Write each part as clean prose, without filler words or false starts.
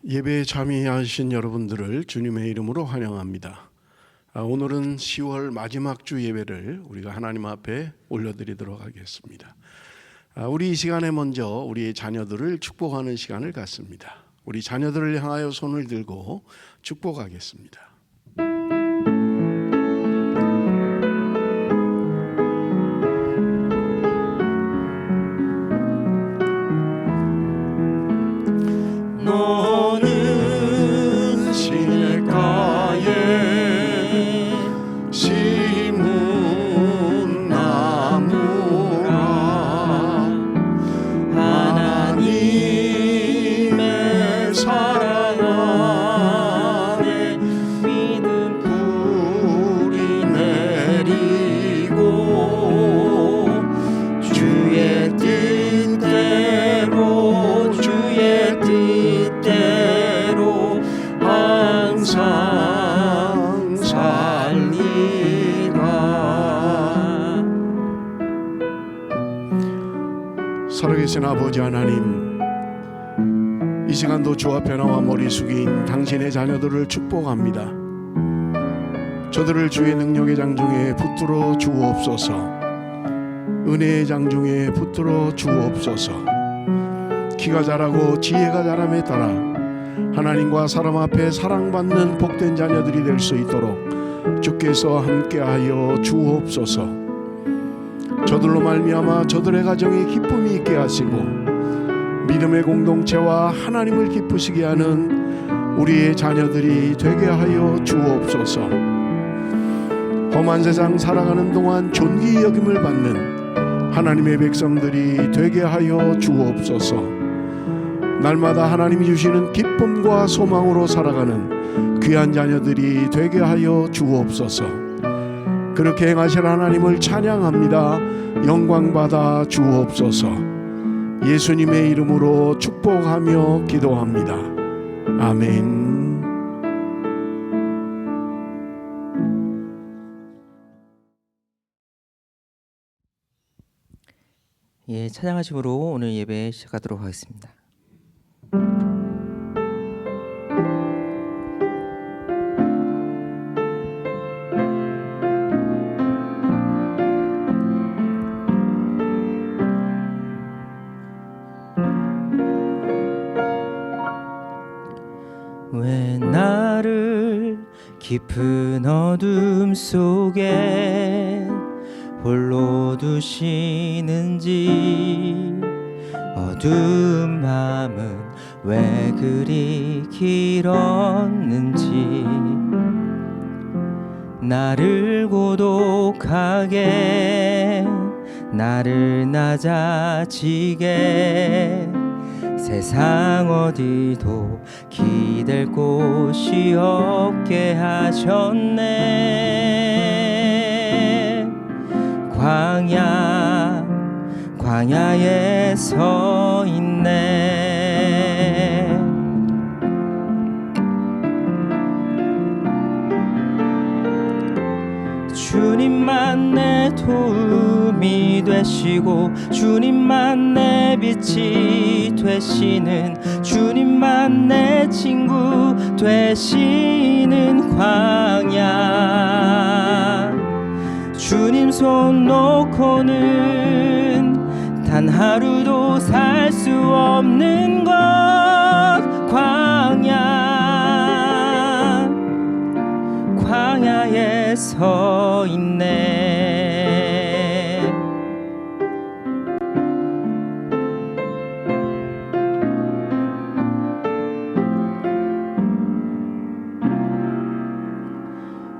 예배에 참여하신 여러분들을 주님의 이름으로 환영합니다. 오늘은 10월 마지막 주 예배를 우리가 하나님 앞에 올려드리도록 하겠습니다. 우리 이 시간에 먼저 우리의 자녀들을 축복하는 시간을 갖습니다. 우리 자녀들을 향하여 손을 들고 축복하겠습니다. 너는 시냇가에 심은 나무라. 하나님의 사랑 안에 믿음 뿌리 내리고 주의 뜻대로 주의 뜻대로 항상 살리라. 살아계신 아버지 하나님, 이 시간도 주 앞에 나와 머리 숙인 당신의 자녀들을 축복합니다. 저들을 주의 능력의 장중에 붙들어 주옵소서. 은혜의 장중에 붙들어 주옵소서. 키가 자라고 지혜가 자람에 따라 하나님과 사람 앞에 사랑받는 복된 자녀들이 될 수 있도록 주께서 함께하여 주옵소서. 저들로 말미암아 저들의 가정에 기쁨이 있게 하시고 믿음의 공동체와 하나님을 기쁘시게 하는 우리의 자녀들이 되게 하여 주옵소서. 험한 세상 살아가는 동안 존귀 여김을 받는 하나님의 백성들이 되게 하여 주옵소서. 날마다 하나님이 주시는 기쁨과 소망으로 살아가는 귀한 자녀들이 되게 하여 주옵소서. 그렇게 행하실 하나님을 찬양합니다. 영광받아 주옵소서. 예수님의 이름으로 축복하며 기도합니다. 아멘. 찬양하심으로 오늘 예배 시작하도록 하겠습니다. 왜 나를 깊은 어둠 속에 홀로 두시는지, 어두운 밤은 왜 그리 길었는지, 나를 고독하게 나를 낮아지게 세상 어디도 기댈 곳이 없게 하셨네. 광야에 서 있네. 주님만 내 도움이 되시고 주님만 내 빛이 되시는, 주님만 내 친구 되시는 광야. 주님 손 놓고는 단 하루도 살 수 없는 것, 광야에 서 있네.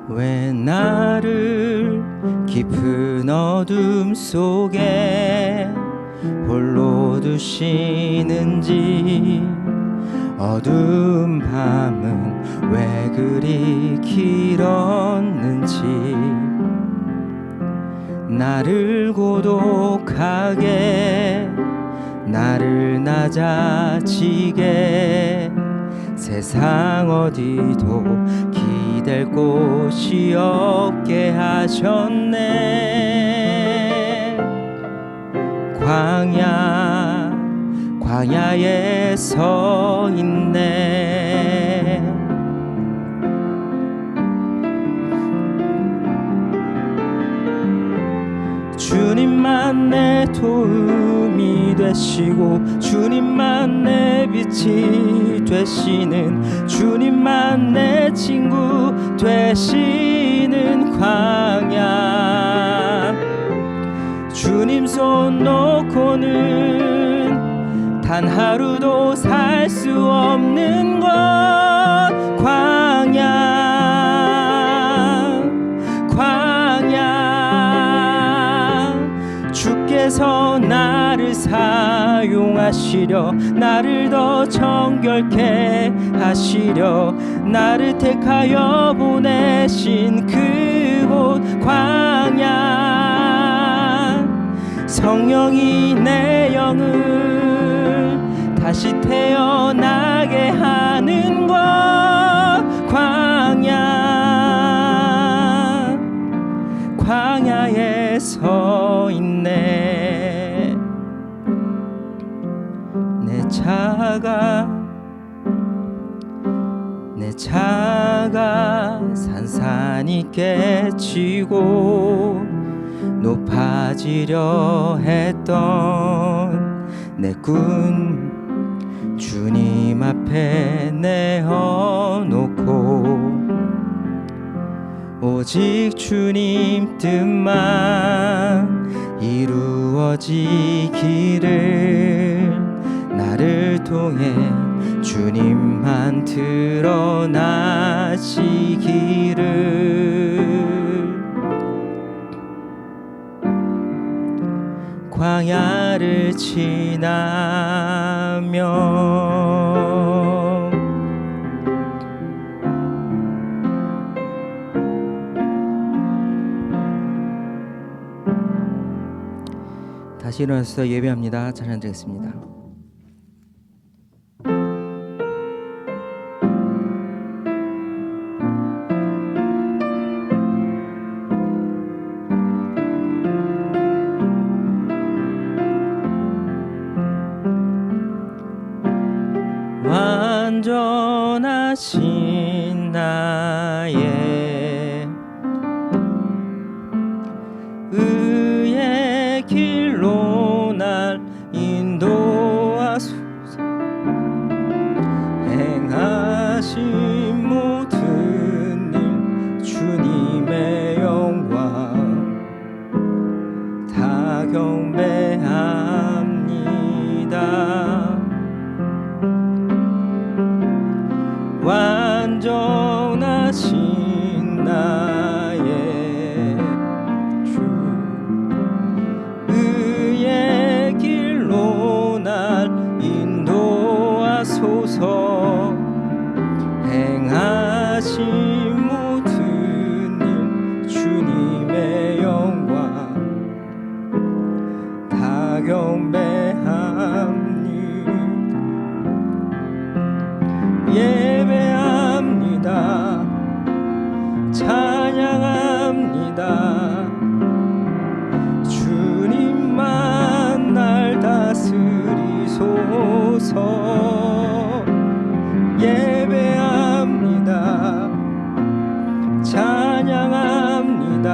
왜 나를 깊은 어둠 속에 홀로 두시는지, 어두운 밤은 왜 그리 길었는지, 나를 고독하게 나를 낮아지게 세상 어디도 기댈 곳이 없게 하셨네. 광야 광야에 서 있네. 주님만 내 도움이 되시고 주님만 내 빛이 되시는 주님만 내 친구 되시는 광야. 주님 손 놓고는 단 하루도 살 수 없는 곳 광야. 주께서 나를 사용하시려 나를 더 정결케 하시려 나를 택하여 보내신 그곳 광야. 성령이 내 영을 다시 태어나게 하는 곳 광야. 광야에 서 있네. 내 차가 산산이 깨지고 높아지려 했던 내 꿈 주님 앞에 내어놓고 오직 주님 뜻만 이루어지기를 나를 통해 주님만 드러나시기를. 광야를 지나며 다시 일어나서 예배합니다. 찬양 드리겠습니다. 완전하신 나의 의의 길로 날 인도하소서. 행하신 모든 일 주님의 영광 다 경배합니다. 완전하신 나의 주 의의 길로 날 인도하소서. 행하신 모든 일 주님의 영광 다 경배합니다. 예배합니다. 찬양합니다. 주님만 날 다스리소서. 예배합니다. 찬양합니다.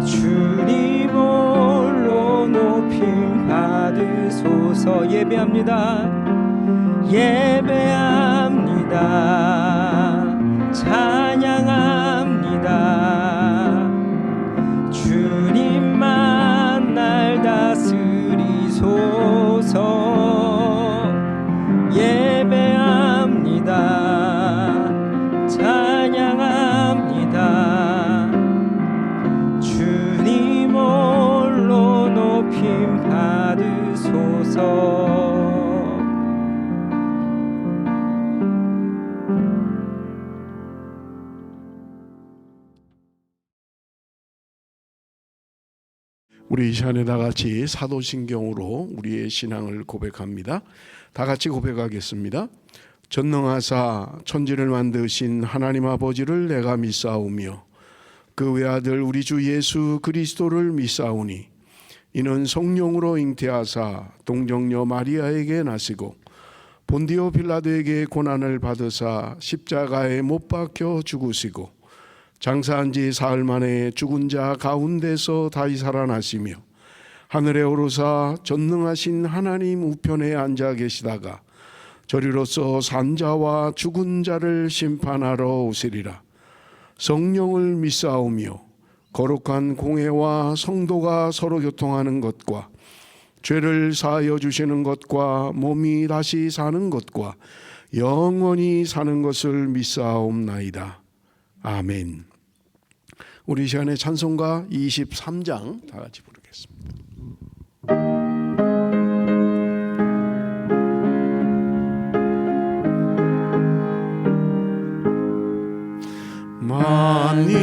주님 홀로 높임 받으소서. 예배합니다. 예배합니다. 찬양합니다. 주님만 날 다스리소서. 예배합니다. 찬양합니다. 주님 홀로 높임 받으소서. 우리 이 시간에 다 같이 사도신경으로 우리의 신앙을 고백합니다. 다 같이 고백하겠습니다. 전능하사 천지를 만드신 하나님 아버지를 내가 믿사오며 그 외아들 우리 주 예수 그리스도를 믿사오니 이는 성령으로 잉태하사 동정녀 마리아에게 나시고 본디오 빌라도에게 고난을 받으사 십자가에 못 박혀 죽으시고 장사한 지 사흘 만에 죽은 자 가운데서 다시 살아나시며 하늘에 오르사 전능하신 하나님 우편에 앉아 계시다가 저리로서 산자와 죽은 자를 심판하러 오시리라. 성령을 믿사오며 거룩한 공회와 성도가 서로 교통하는 것과 죄를 사하여 주시는 것과 몸이 다시 사는 것과 영원히 사는 것을 믿사옵나이다. 아멘. 우리 시간에 찬송가 23장 다 같이 부르겠습니다. 만입이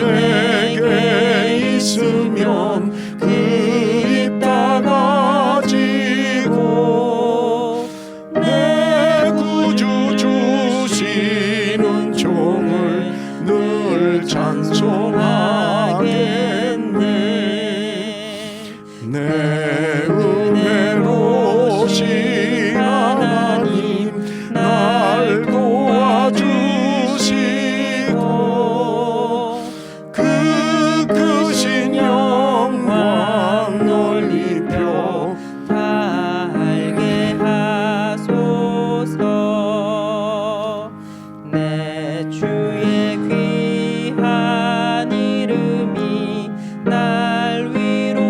내게 있으면 그 입 닫아지고 내 구주 주시는 종을 늘 찬송하겠네. 내 은혜로우신 하나님 날 도와주시고 그 크신 영광 널리 펴 알게 하소서. 내 주의 귀한 이름이 날 위로하시고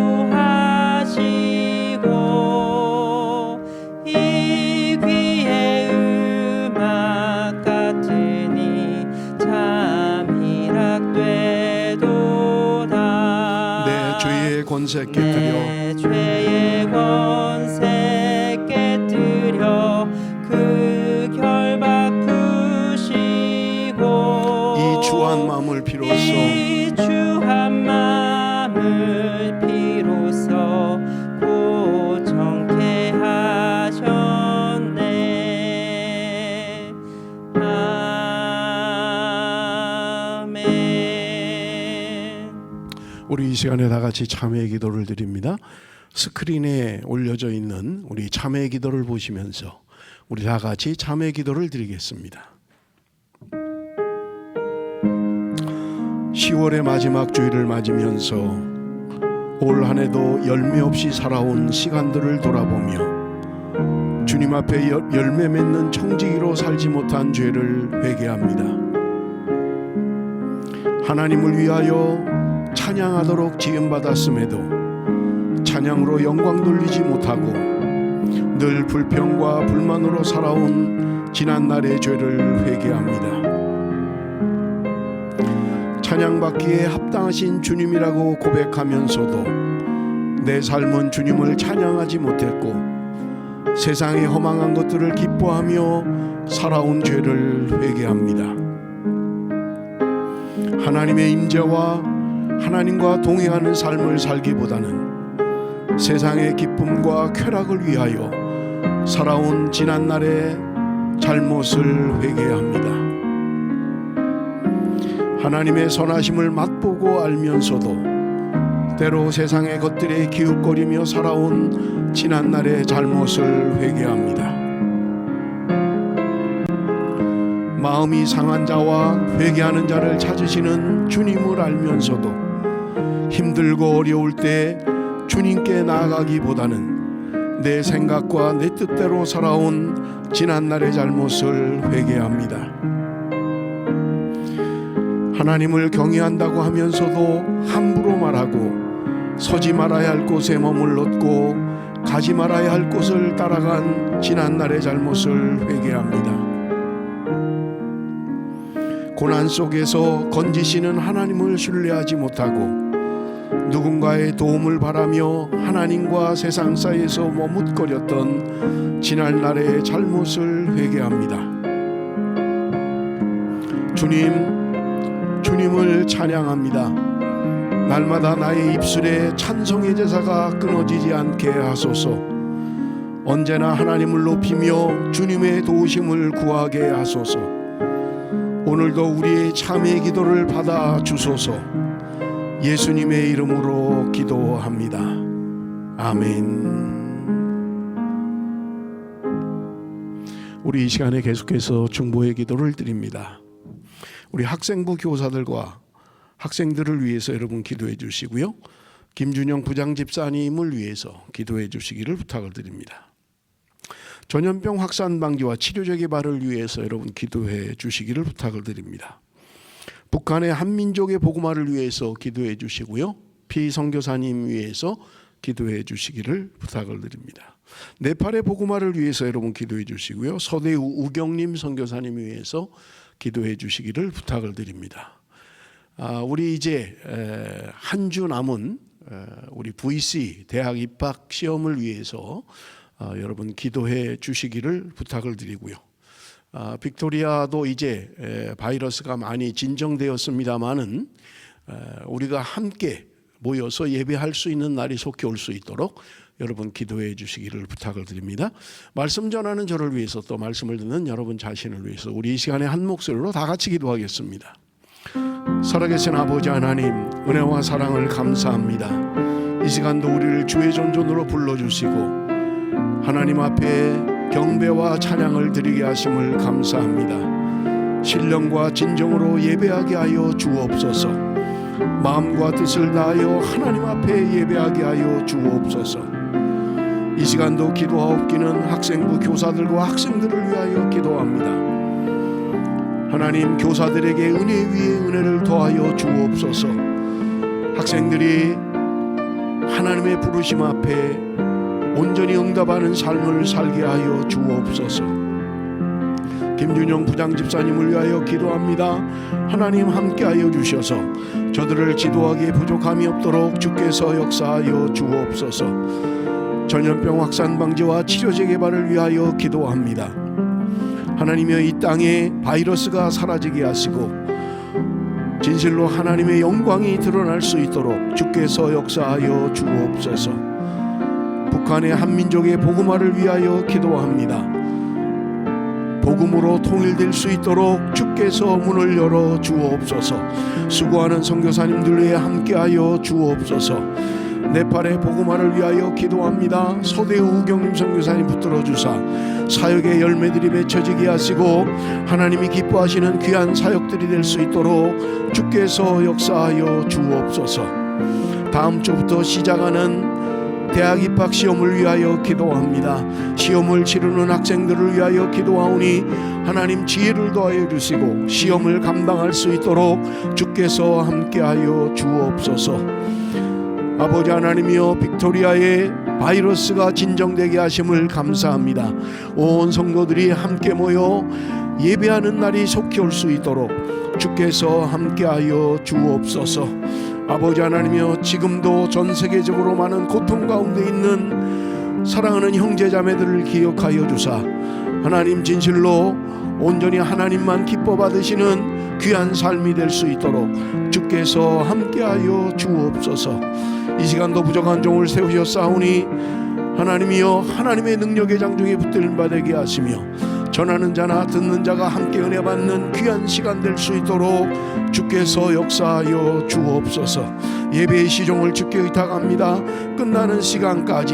이 귀의 음악 같으니 참 희락되도다. 내 죄의 권세 깨뜨려 내 죄의 권세 깨뜨려 그 결박 푸시고 이 주한 마음을 비로소 이 주한 마음을 비로소 고정케 하셨네. 아멘. 우리 이 시간에 다 같이 참회 기도를 드립니다. 스크린에 올려져 있는 우리 참회 기도를 보시면서 우리 다 같이 참회 기도를 드리겠습니다. 10월의 마지막 주일을 맞으면서 올 한 해도 열매 없이 살아온 시간들을 돌아보며 주님 앞에 열매 맺는 청지기로 살지 못한 죄를 회개합니다. 하나님을 위하여 찬양하도록 지음받았음에도 찬양으로 영광 돌리지 못하고 늘 불평과 불만으로 살아온 지난날의 죄를 회개합니다. 찬양받기에 합당하신 주님이라고 고백하면서도 내 삶은 주님을 찬양하지 못했고 세상의 허망한 것들을 기뻐하며 살아온 죄를 회개합니다. 하나님의 임재와 하나님과 동행하는 삶을 살기보다는 세상의 기쁨과 쾌락을 위하여 살아온 지난날의 잘못을 회개합니다. 하나님의 선하심을 맛보고 알면서도 때로 세상의 것들에 기웃거리며 살아온 지난날의 잘못을 회개합니다. 마음이 상한 자와 회개하는 자를 찾으시는 주님을 알면서도 힘들고 어려울 때 주님께 나아가기보다는 내 생각과 내 뜻대로 살아온 지난날의 잘못을 회개합니다. 하나님을 경외한다고 하면서도 함부로 말하고 서지 말아야 할 곳에 머물렀고 가지 말아야 할 곳을 따라간 지난날의 잘못을 회개합니다. 고난 속에서 건지시는 하나님을 신뢰하지 못하고 누군가의 도움을 바라며 하나님과 세상 사이에서 머뭇거렸던 지난날의 잘못을 회개합니다. 주님을 찬양합니다. 날마다 나의 입술에 찬송의 제사가 끊어지지 않게 하소서. 언제나 하나님을 높이며 주님의 도우심을 구하게 하소서. 오늘도 우리의 참회 기도를 받아 주소서. 예수님의 이름으로 기도합니다. 아멘. 우리 이 시간에 계속해서 중보의 기도를 드립니다. 우리 학생부 교사들과 학생들을 위해서 여러분 기도해 주시고요. 김준영 부장집사님을 위해서 기도해 주시기를 부탁을 드립니다. 전염병 확산 방지와 치료제 개발을 위해서 여러분 기도해 주시기를 부탁을 드립니다. 북한의 한민족의 복음화를 위해서 기도해 주시고요. 피 선교사님 위해서 기도해 주시기를 부탁을 드립니다. 네팔의 복음화를 위해서 여러분 기도해 주시고요. 서대우 우경님 선교사님 위해서 기도해 주시기를 부탁을 드립니다. 우리 이제 한 주 남은 우리 VC 대학 입학 시험을 위해서 여러분 기도해 주시기를 부탁을 드리고요. 빅토리아도 이제 바이러스가 많이 진정되었습니다마는 우리가 함께 모여서 예배할 수 있는 날이 속히 올 수 있도록 여러분 기도해 주시기를 부탁을 드립니다. 말씀 전하는 저를 위해서 또 말씀을 듣는 여러분 자신을 위해서 우리 이 시간에 한 목소리로 다 같이 기도하겠습니다. 살아계신 아버지 하나님, 은혜와 사랑을 감사합니다. 이 시간도 우리를 주의 존존으로 불러주시고 하나님 앞에 경배와 찬양을 드리게 하심을 감사합니다. 신령과 진정으로 예배하게 하여 주옵소서. 마음과 뜻을 다하여 하나님 앞에 예배하게 하여 주옵소서. 이 시간도 기도하옵기는 학생부 교사들과 학생들을 위하여 기도합니다. 하나님, 교사들에게 은혜 위에 은혜를 더하여 주옵소서. 학생들이 하나님의 부르심 앞에 온전히 응답하는 삶을 살게 하여 주옵소서. 김준영 부장집사님을 위하여 기도합니다. 하나님 함께하여 주셔서 저들을 지도하기에 부족함이 없도록 주께서 역사하여 주옵소서. 전염병 확산 방지와 치료제 개발을 위하여 기도합니다. 하나님여, 이 땅에 바이러스가 사라지게 하시고 진실로 하나님의 영광이 드러날 수 있도록 주께서 역사하여 주옵소서. 북한의 한민족의 복음화를 위하여 기도합니다. 복음으로 통일될 수 있도록 주께서 문을 열어 주옵소서. 수고하는 선교사님들 위해 함께하여 주옵소서. 네팔의 복음화를 위하여 기도합니다. 서대우 우경림 선교사님 붙들어 주사 사역의 열매들이 맺혀지게 하시고 하나님이 기뻐하시는 귀한 사역들이 될 수 있도록 주께서 역사하여 주옵소서. 다음 주부터 시작하는 대학 입학 시험을 위하여 기도합니다. 시험을 치르는 학생들을 위하여 기도하오니 하나님 지혜를 더하여 주시고 시험을 감당할 수 있도록 주께서 함께하여 주옵소서. 아버지 하나님이여, 빅토리아의 바이러스가 진정되게 하심을 감사합니다. 온 성도들이 함께 모여 예배하는 날이 속히 올 수 있도록 주께서 함께하여 주옵소서. 아버지 하나님이여, 지금도 전 세계적으로 많은 고통 가운데 있는 사랑하는 형제자매들을 기억하여 주사 하나님 진실로 온전히 하나님만 기뻐 받으시는 귀한 삶이 될 수 있도록 주께서 함께하여 주옵소서. 이 시간도 부족한 종을 세우셨사오니 하나님이여, 하나님의 능력의 장중에 붙들림 받게 하시며 전하는 자나 듣는 자가 함께 은혜 받는 귀한 시간 될 수 있도록 주께서 역사하여 주옵소서. 예배의 시종을 주께 의탁합니다. 끝나는 시간까지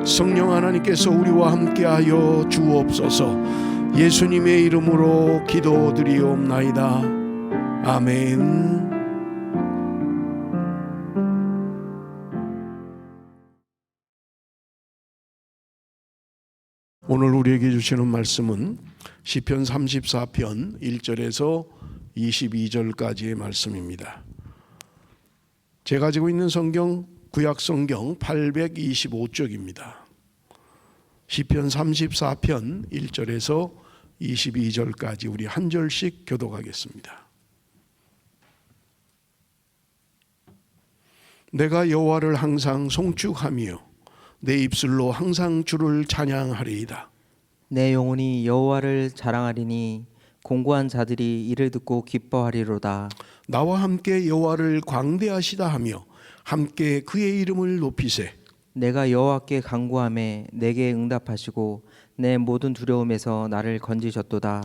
성령 하나님께서 우리와 함께하여 주옵소서. 예수님의 이름으로 기도드리옵나이다. 아멘. 오늘 우리에게 주시는 말씀은 시편 34편 1절에서 22절까지의 말씀입니다. 제가 가지고 있는 성경 구약 성경 825쪽입니다. 시편 34편 1절에서 22절까지 우리 한 절씩 교독하겠습니다. 내가 여호와를 항상 송축하며 내 입술로 항상 주를 찬양하리이다. 내 영혼이 여호와를 자랑하리니 공고한 자들이 이를 듣고 기뻐하리로다. 나와 함께 여호와를 광대하시다 하며 함께 그의 이름을 높이세. 내가 여호와께 간구하매 내게 응답하시고 내 모든 두려움에서 나를 건지셨도다.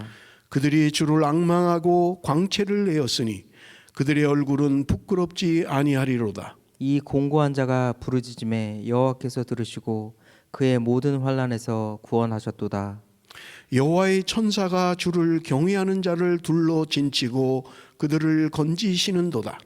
그들이 주를 앙망하고 광채를 내었으니 그들의 얼굴은 부끄럽지 아니하리로다. 이 공고한 자가 부르짖음에 여호와께서 들으시고 그의 모든 환난에서 구원하셨도다. 여호와의 천사가 주를 경외하는 자를 둘러 진치고 그들을 건지시는도다.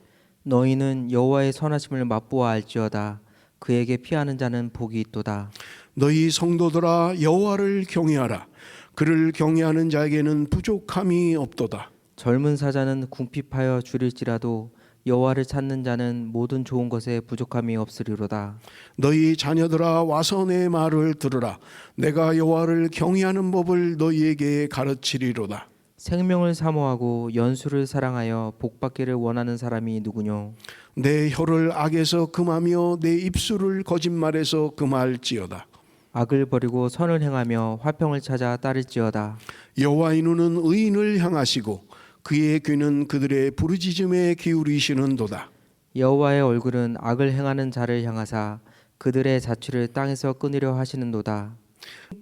너희는 여호와의 선하심을 맛보아 알지어다. 그에게 피하는 자는 복이 있도다. 너희 성도들아 여호와를 경외하라. 그를 경외하는 자에게는 부족함이 없도다. 젊은 사자는 궁핍하여 줄일지라도 여호와를 찾는 자는 모든 좋은 것에 부족함이 없으리로다. 너희 자녀들아 와서 내 말을 들으라. 내가 여호와를 경외하는 법을 너희에게 가르치리로다. 생명을 사모하고 연수를 사랑하여 복받기를 원하는 사람이 누구뇨? 내 혀를 악에서 금하며 내 입술을 거짓말에서 금할지어다. 악을 버리고 선을 행하며 화평을 찾아 따를지어다. 여호와의 눈은 의인을 향하시고 그의 귀는 그들의 부르짖음에 기울이시는도다. 여호와의 얼굴은 악을 행하는 자를 향하사 그들의 자취를 땅에서 끊으려 하시는도다.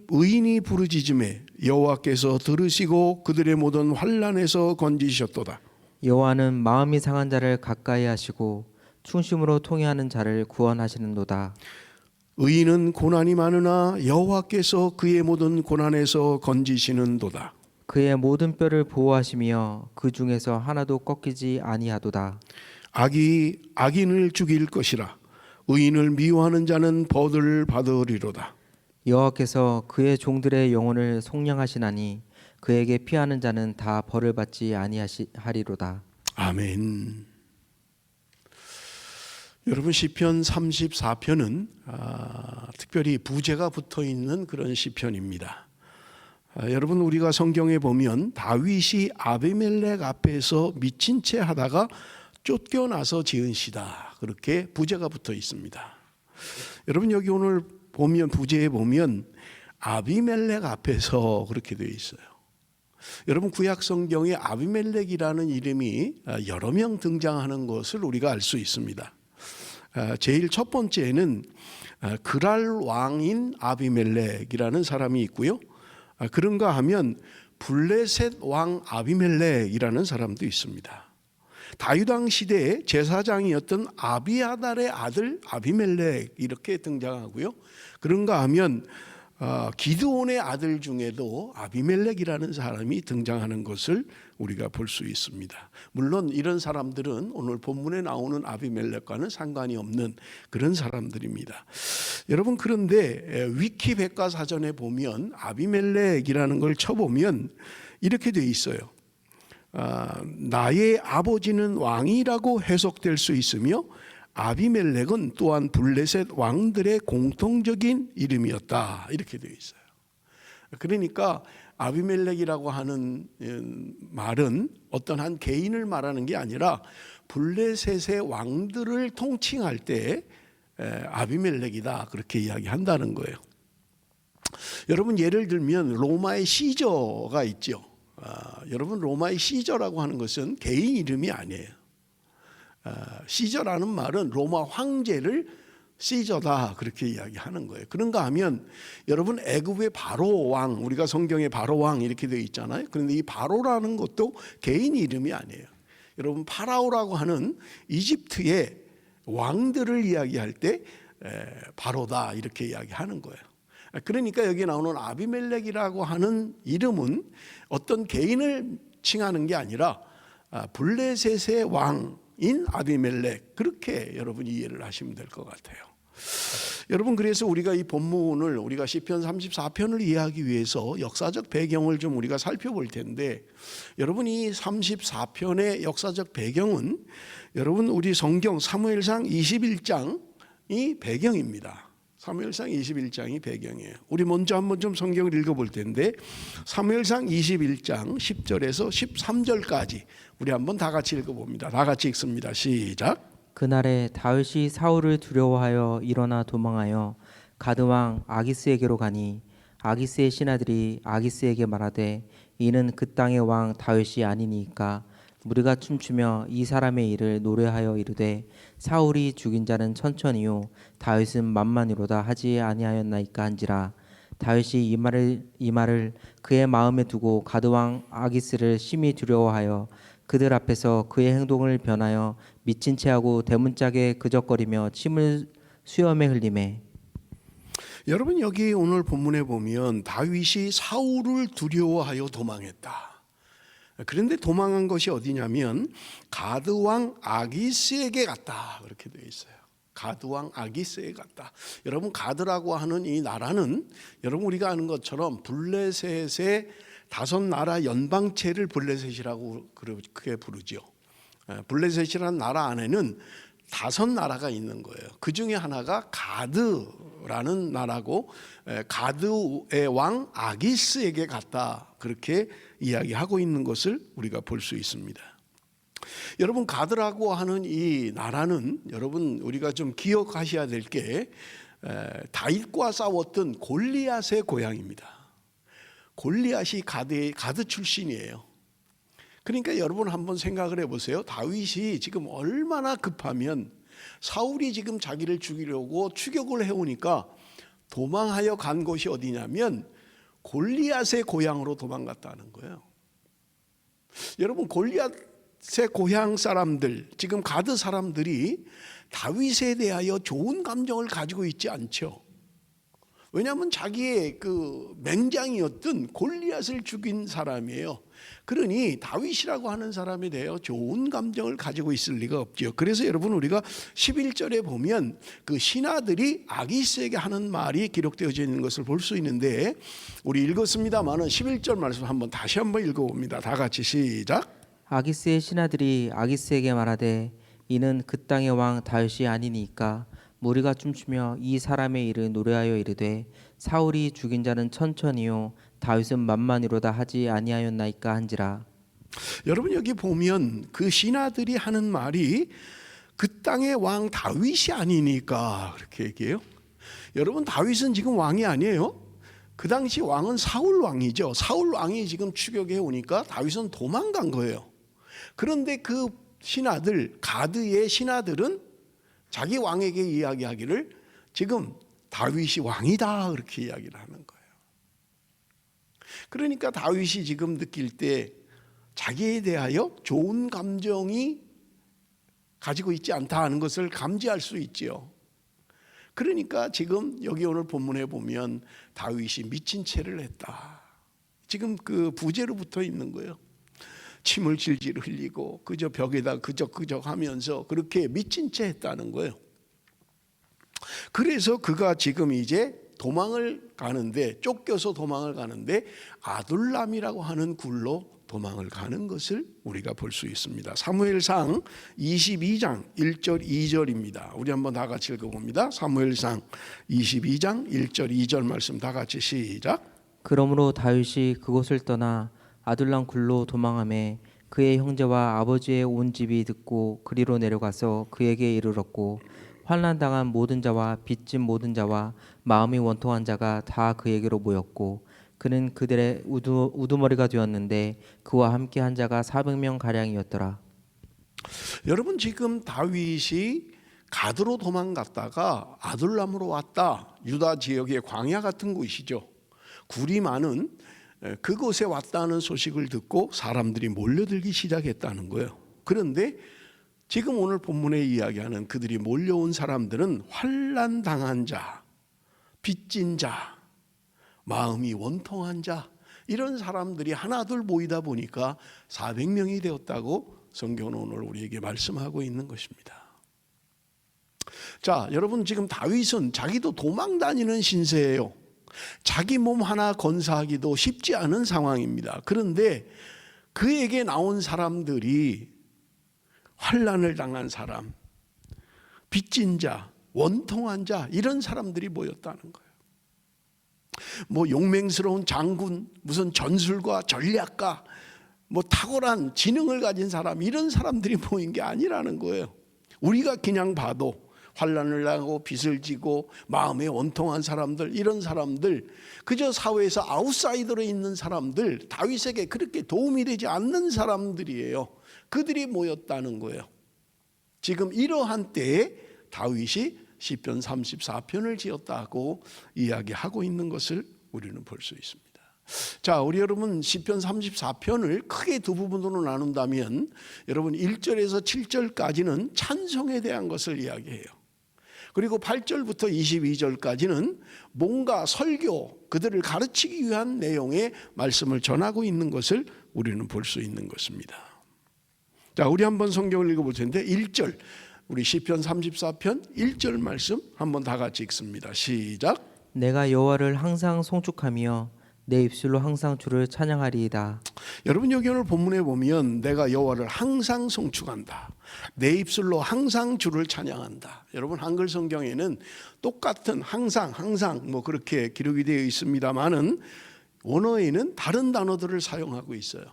의인이 부르짖음에 여호와께서 들으시고 그들의 모든 환난에서 건지셨도다. 여호와는 마음이 상한 자를 가까이 하시고 충심으로 통회하는 자를 구원하시는도다. 의인은 고난이 많으나 여호와께서 그의 모든 고난에서 건지시는도다. 그의 모든 뼈를 보호하시며 그 중에서 하나도 꺾이지 아니하도다. 악이 악인을 죽일 것이라. 의인을 미워하는 자는 벌을 받으리로다. 여호와께서 그의 종들의 영혼을 속량하시나니 그에게 피하는 자는 다 벌을 받지 아니하리로다. 아멘. 여러분 시편 34편은 특별히 부제가 붙어 있는 그런 시편입니다. 여러분 우리가 성경에 보면 다윗이 아비멜렉 앞에서 미친 채 하다가 쫓겨나서 지은 시다. 그렇게 부제가 붙어 있습니다. 여러분 여기 오늘 보면 부제에 보면 아비멜렉 앞에서 그렇게 되어 있어요. 여러분 구약 성경에 아비멜렉이라는 이름이 여러 명 등장하는 것을 우리가 알 수 있습니다. 제일 첫 번째는 그랄 왕인 아비멜렉이라는 사람이 있고요. 그런가 하면 블레셋 왕 아비멜렉이라는 사람도 있습니다. 다윗 왕 시대에 제사장이었던 아비아달의 아들 아비멜렉 이렇게 등장하고요. 그런가 하면 기드온의 아들 중에도 아비멜렉이라는 사람이 등장하는 것을 우리가 볼 수 있습니다. 물론 이런 사람들은 오늘 본문에 나오는 아비멜렉과는 상관이 없는 그런 사람들입니다. 여러분 그런데 위키 백과사전에 보면 아비멜렉이라는 걸 쳐보면 이렇게 돼 있어요. 나의 아버지는 왕이라고 해석될 수 있으며 아비멜렉은 또한 블레셋 왕들의 공통적인 이름이었다 이렇게 되어 있어요. 그러니까 아비멜렉이라고 하는 말은 어떤 한 개인을 말하는 게 아니라 블레셋의 왕들을 통칭할 때 아비멜렉이다 그렇게 이야기한다는 거예요. 여러분 예를 들면 로마의 시저가 있죠. 여러분 로마의 시저라고 하는 것은 개인 이름이 아니에요. 시저라는 말은 로마 황제를 시저다 그렇게 이야기하는 거예요. 그런가 하면 여러분 애굽의 바로 왕 우리가 성경에 바로 왕 이렇게 되어 있잖아요. 그런데 이 바로라는 것도 개인 이름이 아니에요. 여러분 파라오라고 하는 이집트의 왕들을 이야기할 때 바로다 이렇게 이야기하는 거예요. 그러니까 여기 나오는 아비멜렉이라고 하는 이름은 어떤 개인을 칭하는 게 아니라 블레셋의 왕인 아비멜렉 그렇게 여러분 이해를 하시면 될 것 같아요. 여러분 그래서 우리가 이 본문을 우리가 시편 34편을 이해하기 위해서 역사적 배경을 좀 우리가 살펴볼 텐데 여러분 이 34편의 역사적 배경은 여러분 우리 성경 사무엘상 21장이 배경입니다. 사무엘상 21장이 배경이에요. 우리 먼저 한번 좀 성경을 읽어볼 텐데 사무엘상 21장 10절에서 13절까지 우리 한번 다 같이 읽어봅니다. 다 같이 읽습니다. 시작. 그날에 다윗이 사울을 두려워하여 일어나 도망하여 가드왕 아기스에게로 가니 아기스의 신하들이 아기스에게 말하되 이는 그 땅의 왕 다윗이 아니니까 무리가 춤추며 이 사람의 일을 노래하여 이르되 사울이 죽인 자는 천천히요 다윗은 만만이로다 하지 아니하였나이까 한지라. 다윗이 이 말을 그의 마음에 두고 가드왕 아기스를 심히 두려워하여 그들 앞에서 그의 행동을 변하여 미친 채하고 대문짝에 그적거리며 침을 수염에 흘리매. 여러분 여기 오늘 본문에 보면 다윗이 사울을 두려워하여 도망했다. 그런데 도망한 것이 어디냐면 가드 왕 아기스에게 갔다 그렇게 되어 있어요. 가드 왕 아기스에게 갔다. 여러분 가드라고 하는 이 나라는 여러분 우리가 아는 것처럼 블레셋의 5나라 연방체를 블레셋이라고 그렇게 부르죠. 블레셋이라는 나라 안에는 5나라가 있는 거예요. 그 중에 하나가 가드라는 나라고 가드의 왕 아기스에게 갔다 그렇게 이야기하고 있는 것을 우리가 볼 수 있습니다. 여러분 가드라고 하는 이 나라는 여러분 우리가 좀 기억하셔야 될 게 다윗과 싸웠던 골리앗의 고향입니다. 골리앗이 가드 출신이에요. 그러니까 여러분 한번 생각을 해보세요. 다윗이 지금 얼마나 급하면 사울이 지금 자기를 죽이려고 추격을 해오니까 도망하여 간 곳이 어디냐면 골리앗의 고향으로 도망갔다는 거예요. 여러분 골리앗의 고향 사람들, 지금 가드 사람들이 다윗에 대하여 좋은 감정을 가지고 있지 않죠. 왜냐하면 자기의 그 맹장이었던 골리앗을 죽인 사람이에요. 그러니 다윗이라고 하는 사람에 대해 좋은 감정을 가지고 있을 리가 없죠. 그래서 여러분 우리가 11절에 보면 그 신하들이 아기스에게 하는 말이 기록되어져 있는 것을 볼 수 있는데 우리 읽었습니다마는 11절 말씀 다시 한번 읽어봅니다. 다 같이 시작. 아기스의 신하들이 아기스에게 말하되 이는 그 땅의 왕 다윗이 아니니까 무리가 춤추며 이 사람의 일을 노래하여 이르되 사울이 죽인 자는 천천히요 다윗은 만만이로다 하지 아니하였나이까 한지라. 여러분 여기 보면 그 신하들이 하는 말이 그 땅의 왕 다윗이 아니니까 그렇게 얘기해요. 여러분 다윗은 지금 왕이 아니에요. 그 당시 왕은 사울 왕이죠. 사울 왕이 지금 추격해 오니까 다윗은 도망간 거예요. 그런데 그 신하들 가드의 신하들은 자기 왕에게 이야기하기를 지금 다윗이 왕이다 그렇게 이야기를 하는 거예요. 그러니까 다윗이 지금 느낄 때 자기에 대하여 좋은 감정이 가지고 있지 않다 하는 것을 감지할 수 있지요. 그러니까 지금 여기 오늘 본문에 보면 다윗이 미친 채를 했다. 지금 그 부제로 붙어 있는 거예요. 침을 질질 흘리고 그저 벽에다 그적 하면서 그렇게 미친 채 했다는 거예요. 그래서 그가 지금 이제 도망을 가는데 쫓겨서 도망을 가는데 아둘람이라고 하는 굴로 도망을 가는 것을 우리가 볼 수 있습니다. 사무엘상 22장 1절 2절입니다. 우리 한번 다 같이 읽어봅니다. 사무엘상 22장 1절 2절 말씀 다 같이 시작. 그러므로 다윗이 그곳을 떠나 아둘람 굴로 도망하매 그의 형제와 아버지의 온 집이 듣고 그리로 내려가서 그에게 이르렀고 환난당한 모든 자와 빚진 모든 자와 마음이 원통한 자가 다 그에게로 모였고 그는 그들의 우두머리가 되었는데 그와 함께 한 자가 400명 가량이었더라. 여러분 지금 다윗이 가드로 도망갔다가 아둘람으로 왔다. 유다 지역의 광야 같은 곳이죠. 굴이 많은 그곳에 왔다는 소식을 듣고 사람들이 몰려들기 시작했다는 거예요. 그런데 지금 오늘 본문에 이야기하는 그들이 몰려온 사람들은 환난 당한 자, 빚진 자, 마음이 원통한 자 이런 사람들이 하나둘 모이다 보니까 400명이 되었다고 성경은 오늘 우리에게 말씀하고 있는 것입니다. 자, 여러분 지금 다윗은 자기도 도망 다니는 신세예요. 자기 몸 하나 건사하기도 쉽지 않은 상황입니다. 그런데 그에게 나온 사람들이 환난을 당한 사람, 빚진 자, 원통한 자 이런 사람들이 모였다는 거예요. 뭐 용맹스러운 장군, 무슨 전술가, 전략가, 뭐 탁월한 지능을 가진 사람 이런 사람들이 모인 게 아니라는 거예요. 우리가 그냥 봐도 환난을 당하고 빚을 지고 마음에 원통한 사람들 이런 사람들 그저 사회에서 아웃사이더로 있는 사람들 다윗에게 그렇게 도움이 되지 않는 사람들이에요. 그들이 모였다는 거예요. 지금 이러한 때에 다윗이 시편 34편을 지었다고 이야기하고 있는 것을 우리는 볼 수 있습니다. 자, 우리 여러분 시편 34편을 크게 두 부분으로 나눈다면 여러분 1절에서 7절까지는 찬송에 대한 것을 이야기해요. 그리고 8절부터 22절까지는 뭔가 설교, 그들을 가르치기 위한 내용의 말씀을 전하고 있는 것을 우리는 볼 수 있는 것입니다. 자, 우리 한번 성경을 읽어볼 텐데 1절, 우리 시편 34편 1절 말씀 한번 다 같이 읽습니다. 시작. 내가 여호와를 항상 송축하며 내 입술로 항상 주를 찬양하리이다. 여러분 여기 오늘 본문에 보면 내가 여호와를 항상 송축한다, 내 입술로 항상 주를 찬양한다. 여러분 한글 성경에는 똑같은 항상 뭐 그렇게 기록이 되어 있습니다만은 원어에는 다른 단어들을 사용하고 있어요.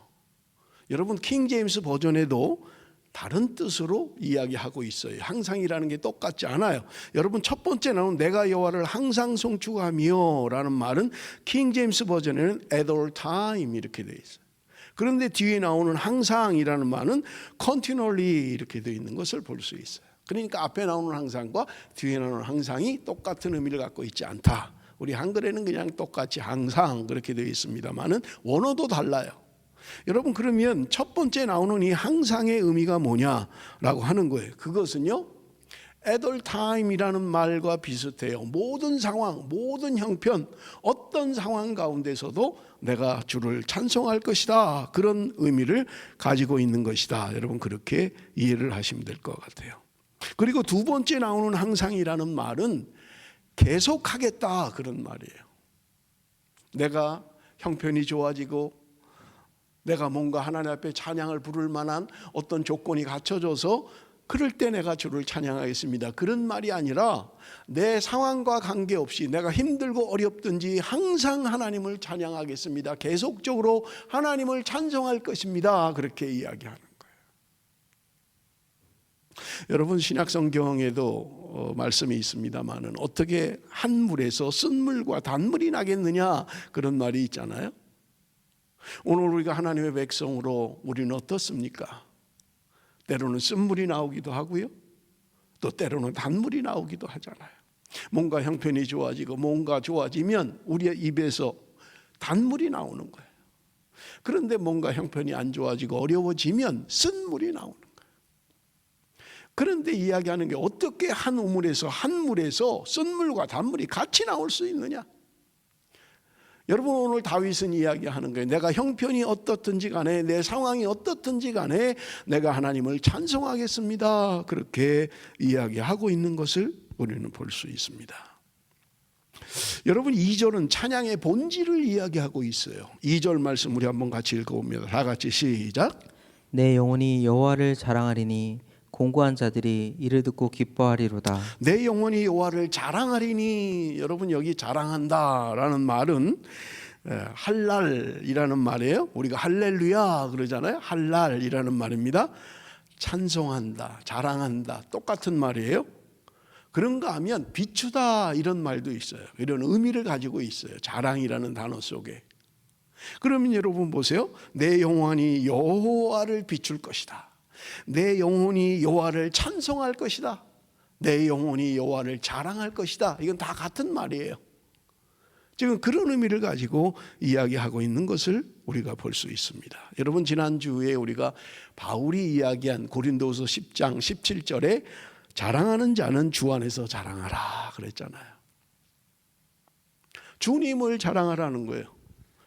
여러분 킹 제임스 버전에도 다른 뜻으로 이야기하고 있어요. 항상이라는 게 똑같지 않아요. 여러분 첫 번째 나온 내가 여호와를 항상 송축하며 라는 말은 킹 제임스 버전에는 at all time 이렇게 되어 있어요. 그런데 뒤에 나오는 항상이라는 말은 continually 이렇게 되어 있는 것을 볼 수 있어요. 그러니까 앞에 나오는 항상과 뒤에 나오는 항상이 똑같은 의미를 갖고 있지 않다. 우리 한글에는 그냥 똑같이 항상 그렇게 되어 있습니다만은 원어도 달라요. 여러분 그러면 첫 번째 나오는 이 항상의 의미가 뭐냐라고 하는 거예요. 그것은요 at all time이라는 말과 비슷해요. 모든 상황, 모든 형편, 어떤 상황 가운데서도 내가 주를 찬송할 것이다, 그런 의미를 가지고 있는 것이다. 여러분 그렇게 이해를 하시면 될 것 같아요. 그리고 두 번째 나오는 항상이라는 말은 계속하겠다, 그런 말이에요. 내가 형편이 좋아지고 내가 뭔가 하나님 앞에 찬양을 부를 만한 어떤 조건이 갖춰져서 그럴 때 내가 주를 찬양하겠습니다, 그런 말이 아니라 내 상황과 관계없이 내가 힘들고 어렵든지 항상 하나님을 찬양하겠습니다, 계속적으로 하나님을 찬송할 것입니다, 그렇게 이야기하는 거예요. 여러분 신약성경에도 말씀이 있습니다만은 어떻게 한 물에서 쓴물과 단물이 나겠느냐, 그런 말이 있잖아요. 오늘 우리가 하나님의 백성으로 우리는 어떻습니까? 때로는 쓴물이 나오기도 하고요, 또 때로는 단물이 나오기도 하잖아요. 뭔가 형편이 좋아지고 뭔가 좋아지면 우리의 입에서 단물이 나오는 거예요. 그런데 뭔가 형편이 안 좋아지고 어려워지면 쓴물이 나오는 거예요. 그런데 이야기하는 게 어떻게 한 우물에서 쓴물과 단물이 같이 나올 수 있느냐? 여러분 오늘 다윗은 이야기하는 거예요. 내가 형편이 어떻든지 간에, 내 상황이 어떻든지 간에 내가 하나님을 찬송하겠습니다, 그렇게 이야기하고 있는 것을 우리는 볼 수 있습니다. 여러분 2절은 찬양의 본질을 이야기하고 있어요. 2절 말씀 우리 한번 같이 읽어봅니다. 다 같이 시작. 내 영혼이 여호와를 자랑하리니 공고한 자들이 이를 듣고 기뻐하리로다. 내 영혼이 여호와를 자랑하리니, 여러분 여기 자랑한다라는 말은 할랄이라는 말이에요. 우리가 할렐루야 그러잖아요. 할랄이라는 말입니다. 찬송한다, 자랑한다, 똑같은 말이에요. 그런가 하면 비추다, 이런 말도 있어요. 이런 의미를 가지고 있어요, 자랑이라는 단어 속에. 그러면 여러분 보세요. 내 영혼이 여호와를 비출 것이다, 내 영혼이 여호와를 찬송할 것이다, 내 영혼이 여호와를 자랑할 것이다, 이건 다 같은 말이에요. 지금 그런 의미를 가지고 이야기하고 있는 것을 우리가 볼 수 있습니다. 여러분 지난주에 우리가 바울이 이야기한 고린도후서 10장 17절에 자랑하는 자는 주 안에서 자랑하라 그랬잖아요. 주님을 자랑하라는 거예요.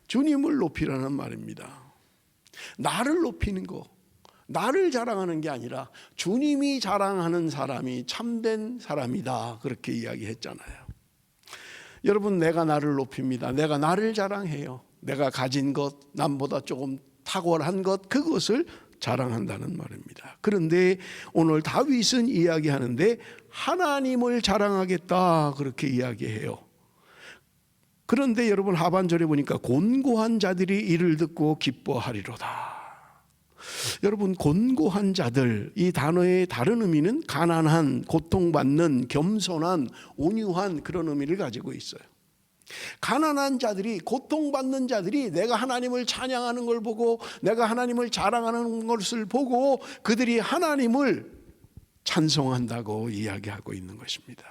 주님을 높이라는 말입니다. 나를 높이는 거, 나를 자랑하는 게 아니라 주님이 자랑하는 사람이 참된 사람이다, 그렇게 이야기했잖아요. 여러분 내가 나를 높입니다. 내가 나를 자랑해요. 내가 가진 것, 남보다 조금 탁월한 것, 그것을 자랑한다는 말입니다. 그런데 오늘 다윗은 이야기하는데 하나님을 자랑하겠다, 그렇게 이야기해요. 그런데 여러분 하반절에 보니까 곤고한 자들이 이를 듣고 기뻐하리로다. 여러분 곤고한 자들, 이 단어의 다른 의미는 가난한, 고통받는, 겸손한, 온유한, 그런 의미를 가지고 있어요. 가난한 자들이, 고통받는 자들이 내가 하나님을 찬양하는 걸 보고, 내가 하나님을 자랑하는 것을 보고 그들이 하나님을 찬송한다고 이야기하고 있는 것입니다.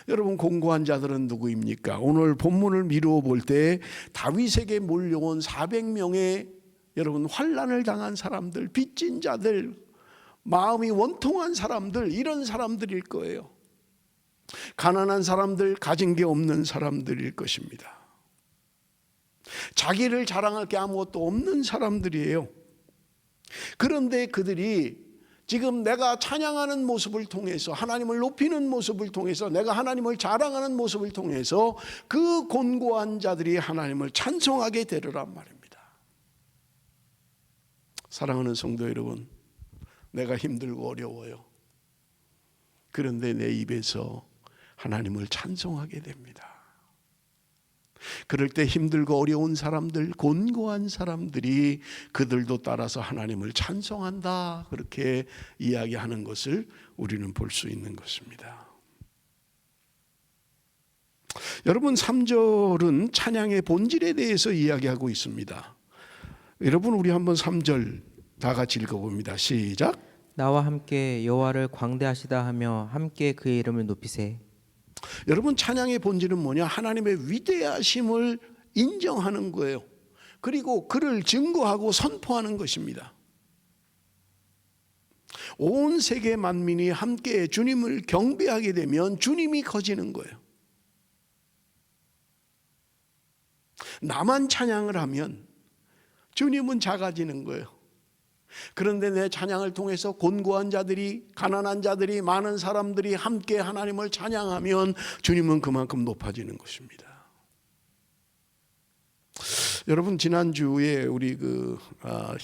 여러분, 공고한 자들은 누구입니까? 오늘 본문을 미루어 볼 때 다윗에게 몰려온 400명의 여러분 환난을 당한 사람들, 빚진 자들, 마음이 원통한 사람들, 이런 사람들일 거예요. 가난한 사람들, 가진 게 없는 사람들일 것입니다. 자기를 자랑할 게 아무것도 없는 사람들이에요. 그런데 그들이 지금 내가 찬양하는 모습을 통해서, 하나님을 높이는 모습을 통해서, 내가 하나님을 자랑하는 모습을 통해서 그 곤고한 자들이 하나님을 찬송하게 되리란 말입니다. 사랑하는 성도 여러분, 내가 힘들고 어려워요. 그런데 내 입에서 하나님을 찬송하게 됩니다. 그럴 때 힘들고 어려운 사람들, 곤고한 사람들이 그들도 따라서 하나님을 찬송한다, 그렇게 이야기하는 것을 우리는 볼 수 있는 것입니다. 여러분, 3절은 찬양의 본질에 대해서 이야기하고 있습니다. 여러분, 우리 한번 3절 다 같이 읽어봅니다. 시작. 나와 함께 여호와를 광대하시다 하며 함께 그의 이름을 높이세. 여러분, 찬양의 본질은 뭐냐? 하나님의 위대하심을 인정하는 거예요. 그리고 그를 증거하고 선포하는 것입니다. 온 세계 만민이 함께 주님을 경배하게 되면 주님이 커지는 거예요. 나만 찬양을 하면 주님은 작아지는 거예요. 그런데 내 찬양을 통해서 곤고한 자들이, 가난한 자들이, 많은 사람들이 함께 하나님을 찬양하면 주님은 그만큼 높아지는 것입니다. 여러분, 지난주에 우리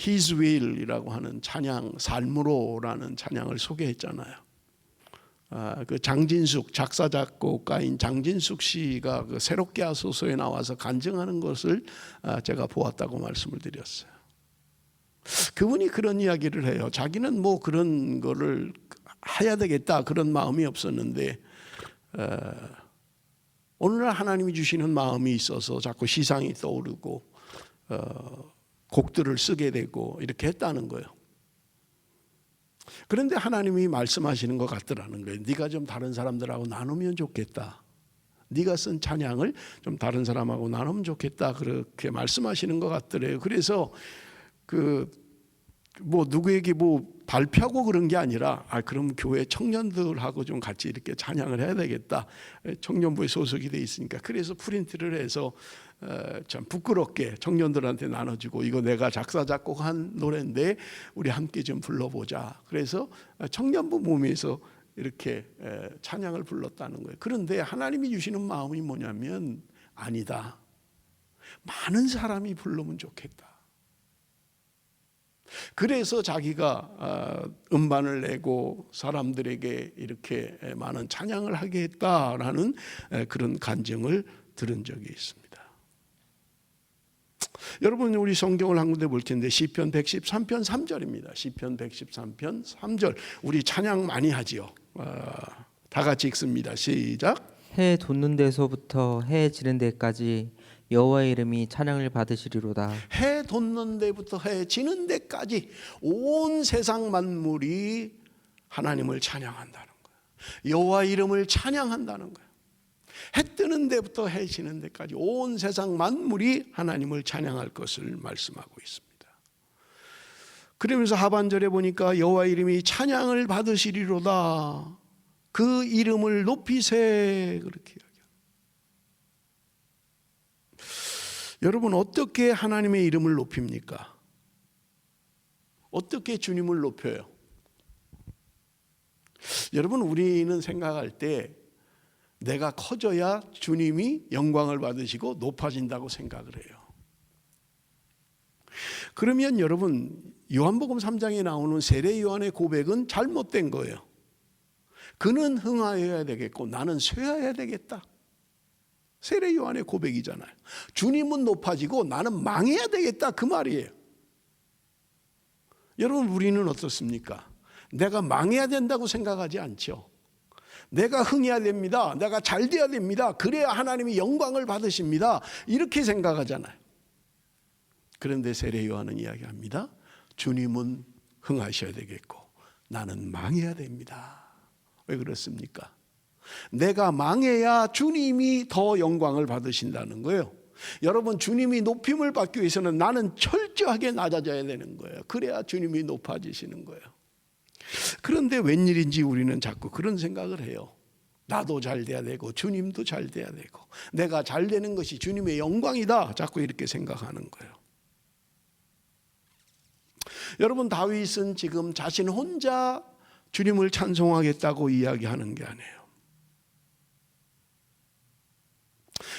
His Will이라고 하는 찬양, 삶으로라는 찬양을 소개했잖아요. 그 장진숙, 작사 작곡가인 장진숙 씨가 그 새롭게 하소서에 나와서 간증하는 것을 제가 보았다고 말씀을 드렸어요. 그분이 그런 이야기를 해요. 자기는 뭐 그런 거를 해야 되겠다, 그런 마음이 없었는데 오늘날 하나님이 주시는 마음이 있어서 자꾸 시상이 떠오르고 곡들을 쓰게 되고 이렇게 했다는 거예요. 그런데 하나님이 말씀하시는 것 같더라는 거예요. 네가 좀 다른 사람들하고 나누면 좋겠다. 네가 쓴 찬양을 좀 다른 사람하고 나누면 좋겠다, 그렇게 말씀하시는 것 같더래요. 그래서 뭐 누구에게 뭐 발표하고 그런 게 아니라, 그럼 교회 청년들하고 좀 같이 이렇게 찬양을 해야 되겠다. 청년부에 소속이 돼 있으니까. 그래서 프린트를 해서 참 부끄럽게 청년들한테 나눠주고, 이거 내가 작사 작곡한 노래인데 우리 함께 좀 불러보자. 그래서 청년부 모임에서 이렇게 찬양을 불렀다는 거예요. 그런데 하나님이 주시는 마음이 뭐냐면, 아니다, 많은 사람이 부르면 좋겠다. 그래서 자기가 음반을 내고 사람들에게 이렇게 많은 찬양을 하게 했다라는 그런 간증을 들은 적이 있습니다. 여러분, 우리 성경을 한 군데 볼 텐데 시편 113편 3절입니다. 시편 113편 3절. 우리 찬양 많이 하지요. 다 같이 읽습니다. 시작. 해 돋는 데서부터 해 지는 데까지 여호와의 이름이 찬양을 받으시리로다. 해 돋는 데부터 해 지는 데까지 온 세상 만물이 하나님을 찬양한다는 거예요. 여호와 이름을 찬양한다는 거예요. 해 뜨는 데부터 해 지는 데까지 온 세상 만물이 하나님을 찬양할 것을 말씀하고 있습니다. 그러면서 하반절에 보니까 여호와 이름이 찬양을 받으시리로다. 그 이름을 높이세, 그렇게 이야기합니다. 여러분, 어떻게 하나님의 이름을 높입니까? 어떻게 주님을 높여요? 여러분, 우리는 생각할 때 내가 커져야 주님이 영광을 받으시고 높아진다고 생각을 해요. 그러면 여러분, 요한복음 3장에 나오는 세례 요한의 고백은 잘못된 거예요. 그는 흥하여야 되겠고 나는 쇠하여야 되겠다. 세례 요한의 고백이잖아요. 주님은 높아지고 나는 망해야 되겠다, 그 말이에요. 여러분, 우리는 어떻습니까? 내가 망해야 된다고 생각하지 않죠. 내가 흥해야 됩니다. 내가 잘 돼야 됩니다. 그래야 하나님이 영광을 받으십니다. 이렇게 생각하잖아요. 그런데 세례 요한은 이야기합니다. 주님은 흥하셔야 되겠고 나는 망해야 됩니다. 왜 그렇습니까? 내가 망해야 주님이 더 영광을 받으신다는 거예요. 여러분, 주님이 높임을 받기 위해서는 나는 철저하게 낮아져야 되는 거예요. 그래야 주님이 높아지시는 거예요. 그런데 웬일인지 우리는 자꾸 그런 생각을 해요. 나도 잘 돼야 되고 주님도 잘 돼야 되고 내가 잘 되는 것이 주님의 영광이다. 자꾸 이렇게 생각하는 거예요. 여러분, 다윗은 지금 자신 혼자 주님을 찬송하겠다고 이야기하는 게 아니에요.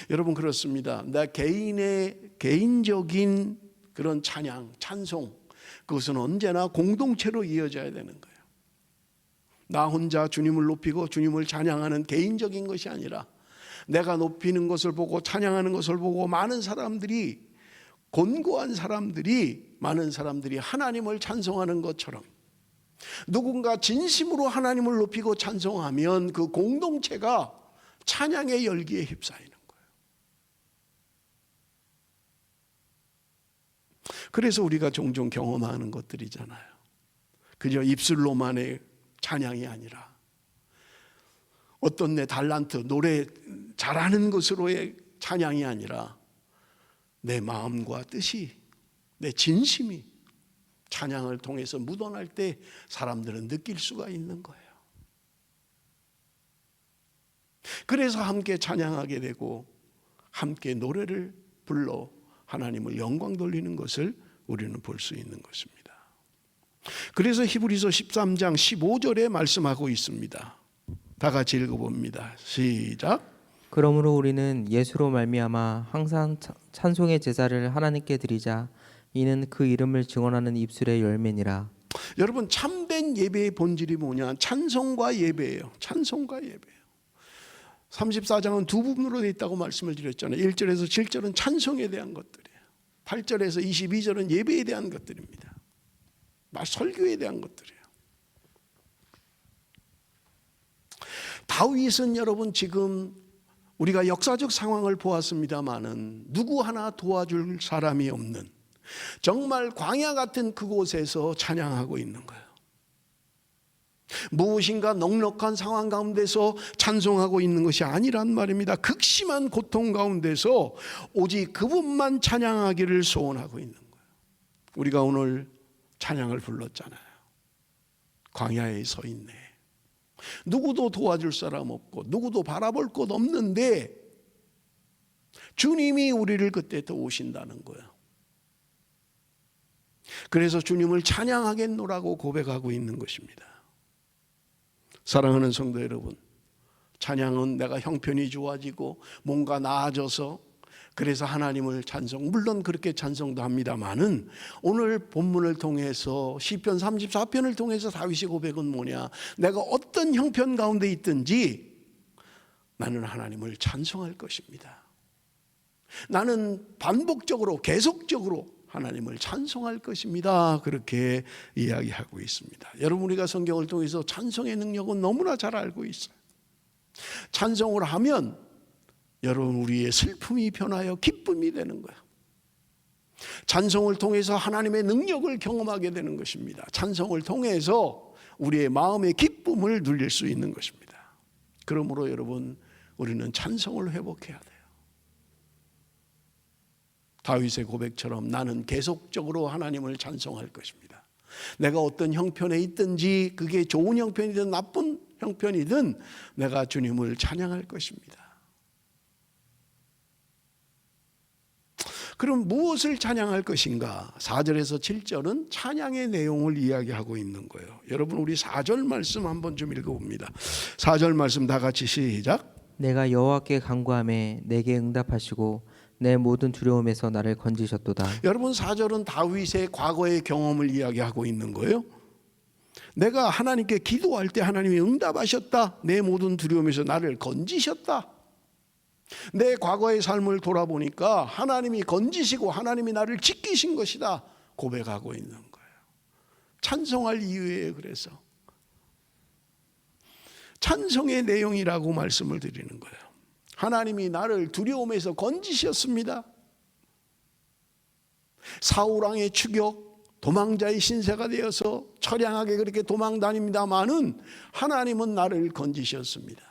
여러분, 그렇습니다. 나 개인적인 그런 찬양, 찬송, 그것은 언제나 공동체로 이어져야 되는 거예요. 나 혼자 주님을 높이고 주님을 찬양하는 개인적인 것이 아니라 내가 높이는 것을 보고 찬양하는 것을 보고 많은 사람들이, 곤고한 사람들이, 많은 사람들이 하나님을 찬송하는 것처럼 누군가 진심으로 하나님을 높이고 찬송하면 그 공동체가 찬양의 열기에 휩싸이는 거예요. 그래서 우리가 종종 경험하는 것들이잖아요. 그저 입술로만의 찬양이 아니라 어떤 내 달란트, 노래 잘하는 것으로의 찬양이 아니라 내 마음과 뜻이, 내 진심이 찬양을 통해서 묻어날 때 사람들은 느낄 수가 있는 거예요. 그래서 함께 찬양하게 되고 함께 노래를 불러 하나님을 영광 돌리는 것을 우리는 볼 수 있는 것입니다. 그래서 히브리서 13장 15절에 말씀하고 있습니다. 다 같이 읽어봅니다. 시작. 그러므로 우리는 예수로 말미암아 항상 찬송의 제사를 하나님께 드리자. 이는 그 이름을 증언하는 입술의 열매니라. 여러분, 참된 예배의 본질이 뭐냐? 찬송과 예배예요. 찬송과 예배예요. 34장은 두 부분으로 되어 있다고 말씀을 드렸잖아요. 1절에서 7절은 찬송에 대한 것들이에요. 8절에서 22절은 예배에 대한 것들입니다. 설교에 대한 것들이에요. 다윗은 여러분, 지금 우리가 역사적 상황을 보았습니다마는 누구 하나 도와줄 사람이 없는 정말 광야 같은 그곳에서 찬양하고 있는 거예요. 무엇인가 넉넉한 상황 가운데서 찬송하고 있는 것이 아니란 말입니다. 극심한 고통 가운데서 오직 그분만 찬양하기를 소원하고 있는 거예요. 우리가 오늘 찬양을 불렀잖아요. 광야에 서 있네. 누구도 도와줄 사람 없고 누구도 바라볼 곳 없는데 주님이 우리를 그때 도우신다는 거예요. 그래서 주님을 찬양하겠노라고 고백하고 있는 것입니다. 사랑하는 성도 여러분, 찬양은 내가 형편이 좋아지고 뭔가 나아져서 그래서 하나님을 찬송, 물론 그렇게 찬송도 합니다마는 오늘 본문을 통해서 시편 34편을 통해서 다윗의 고백은 뭐냐? 내가 어떤 형편 가운데 있든지 나는 하나님을 찬송할 것입니다. 나는 반복적으로 계속적으로 하나님을 찬송할 것입니다. 그렇게 이야기하고 있습니다. 여러분, 우리가 성경을 통해서 찬송의 능력은 너무나 잘 알고 있어요. 찬송을 하면 여러분, 우리의 슬픔이 변하여 기쁨이 되는 거예요. 찬송을 통해서 하나님의 능력을 경험하게 되는 것입니다. 찬송을 통해서 우리의 마음의 기쁨을 누릴 수 있는 것입니다. 그러므로 여러분, 우리는 찬송을 회복해야 돼요. 다윗의 고백처럼 나는 계속적으로 하나님을 찬송할 것입니다. 내가 어떤 형편에 있든지 그게 좋은 형편이든 나쁜 형편이든 내가 주님을 찬양할 것입니다. 그럼 무엇을 찬양할 것인가? 4절에서 7절은 찬양의 내용을 이야기하고 있는 거예요. 여러분, 우리 4절 말씀 한번 좀 읽어봅니다. 4절 말씀 다 같이 시작. 내가 여호와께 간구하매 내게 응답하시고 내 모든 두려움에서 나를 건지셨도다. 여러분, 4절은 다윗의 과거의 경험을 이야기하고 있는 거예요. 내가 하나님께 기도할 때 하나님이 응답하셨다. 내 모든 두려움에서 나를 건지셨다. 내 과거의 삶을 돌아보니까 하나님이 건지시고 하나님이 나를 지키신 것이다 고백하고 있는 거예요. 찬송할 이유예요. 그래서 찬송의 내용이라고 말씀을 드리는 거예요. 하나님이 나를 두려움에서 건지셨습니다. 사울왕의 추격, 도망자의 신세가 되어서 처량하게 그렇게 도망 다닙니다마는 하나님은 나를 건지셨습니다.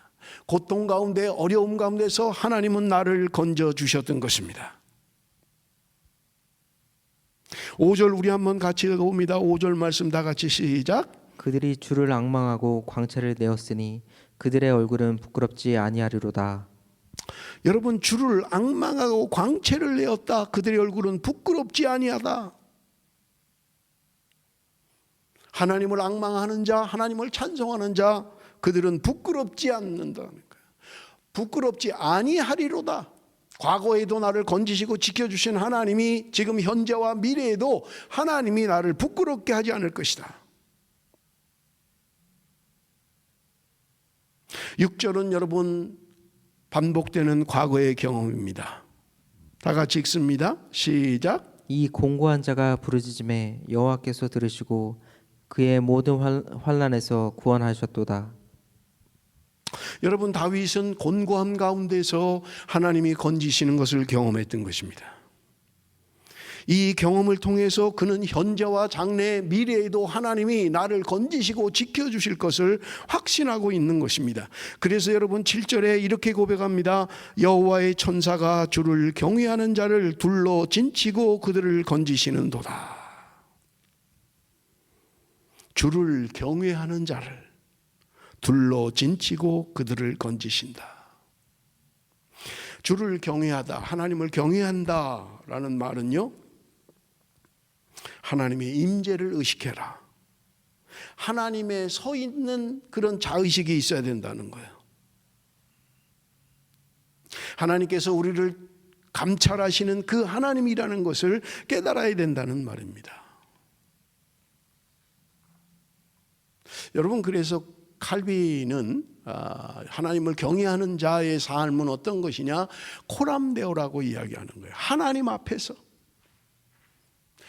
고통 가운데 어려움 가운데서 하나님은 나를 건져 주셨던 것입니다. 5절 우리 한번 같이 읽어봅니다. 5절 말씀 다 같이 시작. 그들이 주를 앙망하고 광채를 내었으니 그들의 얼굴은 부끄럽지 아니하리로다. 여러분, 주를 앙망하고 광채를 내었다. 그들의 얼굴은 부끄럽지 아니하다. 하나님을 앙망하는 자, 하나님을 찬송하는 자, 그들은 부끄럽지 않는다는 거예요. 부끄럽지 아니하리로다. 과거에도 나를 건지시고 지켜주신 하나님이 지금 현재와 미래에도 하나님이 나를 부끄럽게 하지 않을 것이다. 6절은 여러분 반복되는 과거의 경험입니다. 다 같이 읽습니다. 시작. 이 공고한 자가 부르짖음에 여호와께서 들으시고 그의 모든 환난에서 구원하셨도다. 여러분, 다윗은 곤고함 가운데서 하나님이 건지시는 것을 경험했던 것입니다. 이 경험을 통해서 그는 현재와 장래 미래에도 하나님이 나를 건지시고 지켜주실 것을 확신하고 있는 것입니다. 그래서 여러분 7절에 이렇게 고백합니다. 여호와의 천사가 주를 경외하는 자를 둘러 진치고 그들을 건지시는도다. 주를 경외하는 자를 둘러 진치고 그들을 건지신다. 주를 경외하다, 하나님을 경외한다라는 말은요, 하나님의 임재를 의식해라. 하나님의 서 있는 그런 자의식이 있어야 된다는 거예요. 하나님께서 우리를 감찰하시는 그 하나님이라는 것을 깨달아야 된다는 말입니다. 여러분, 그래서 칼빈은 하나님을 경외하는 자의 삶은 어떤 것이냐? 코람데오라고 이야기하는 거예요. 하나님 앞에서,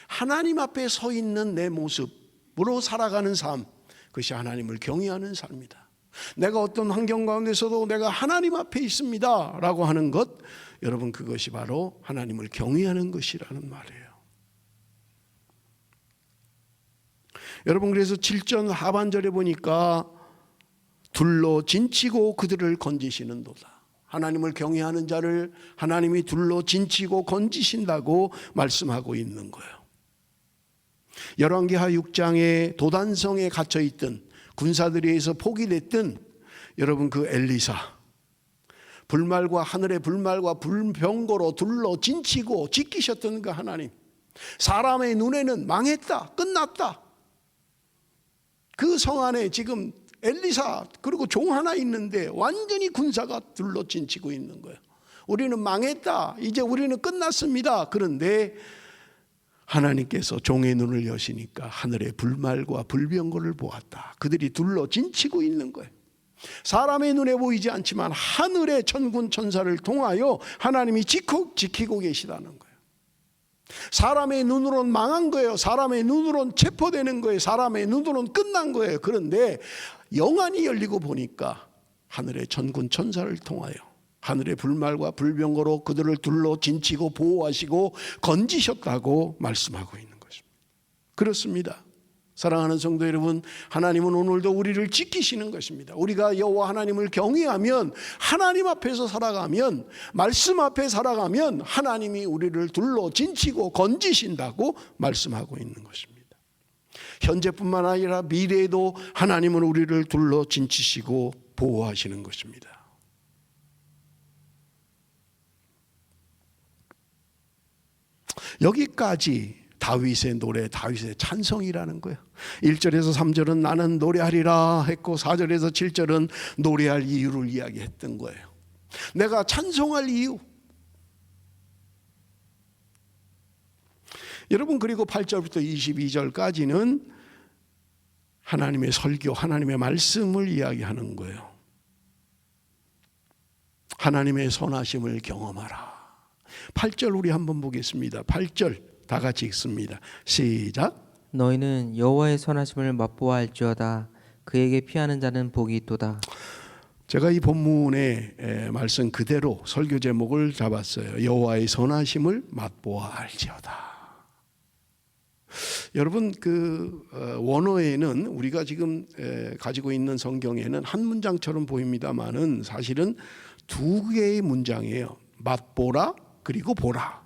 하나님 앞에 서 있는 내 모습으로 살아가는 삶, 그것이 하나님을 경외하는 삶이다. 내가 어떤 환경 가운데서도 내가 하나님 앞에 있습니다 라고 하는 것, 여러분 그것이 바로 하나님을 경외하는 것이라는 말이에요. 여러분, 그래서 7절 하반절에 보니까 둘러 진치고 그들을 건지시는도다. 하나님을 경외하는 자를 하나님이 둘러 진치고 건지신다고 말씀하고 있는 거예요. 열왕기하 6장에 도단성에 갇혀있던 군사들에 의해서 포기됐던 여러분 그 엘리사, 불말과 하늘의 불말과 불병거로 둘러 진치고 지키셨던 그 하나님, 사람의 눈에는 망했다, 끝났다. 그 성 안에 지금 엘리사 그리고 종 하나 있는데 완전히 군사가 둘러 진치고 있는 거예요. 우리는 망했다, 이제 우리는 끝났습니다. 그런데 하나님께서 종의 눈을 여시니까 하늘의 불말과 불병거를 보았다. 그들이 둘러 진치고 있는 거예요. 사람의 눈에 보이지 않지만 하늘의 천군 천사를 통하여 하나님이 지키고 계시다는 거예요. 사람의 눈으로는 망한 거예요. 사람의 눈으로는 체포되는 거예요. 사람의 눈으로는 끝난 거예요. 그런데 영안이 열리고 보니까 하늘의 천군 천사를 통하여 하늘의 불말과 불병거로 그들을 둘러 진치고 보호하시고 건지셨다고 말씀하고 있는 것입니다. 그렇습니다. 사랑하는 성도 여러분, 하나님은 오늘도 우리를 지키시는 것입니다. 우리가 여호와 하나님을 경외하면, 하나님 앞에서 살아가면, 말씀 앞에 살아가면 하나님이 우리를 둘러 진치고 건지신다고 말씀하고 있는 것입니다. 현재뿐만 아니라 미래에도 하나님은 우리를 둘러 진치시고 보호하시는 것입니다. 여기까지 다윗의 노래, 다윗의 찬송이라는 거예요. 1절에서 3절은 나는 노래하리라 했고 4절에서 7절은 노래할 이유를 이야기했던 거예요. 내가 찬송할 이유. 여러분, 그리고 8절부터 22절까지는 하나님의 설교, 하나님의 말씀을 이야기하는 거예요. 하나님의 선하심을 경험하라. 8절 우리 한번 보겠습니다. 8절 다 같이 읽습니다. 시작. 너희는 여호와의 선하심을 맛보아 알지어다. 그에게 피하는 자는 복이 있도다. 제가 이 본문의 말씀 그대로 설교 제목을 잡았어요. 여호와의 선하심을 맛보아 알지어다. 여러분 그 원어에는 우리가 지금 가지고 있는 성경에는 한 문장처럼 보입니다만은 사실은 두 개의 문장이에요. 맛보라 그리고 보라.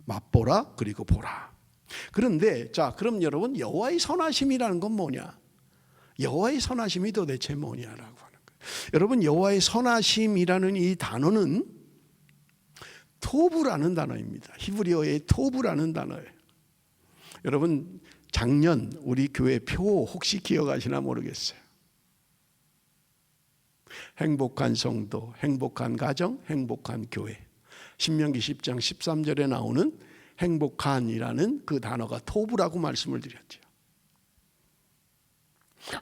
맛보라 그리고 보라. 그런데 자, 그럼 여러분 여호와의 선하심이라는 건 뭐냐? 여호와의 선하심이 도대체 뭐냐라고 하는 거예요. 여러분 여호와의 선하심이라는 이 단어는 토브라는 단어입니다. 히브리어의 토브라는 단어예요. 여러분 작년 우리 교회 표 혹시 기억하시나 모르겠어요. 행복한 성도, 행복한 가정, 행복한 교회. 신명기 10장 13절에 나오는 행복한이라는 그 단어가 토브라고 말씀을 드렸죠.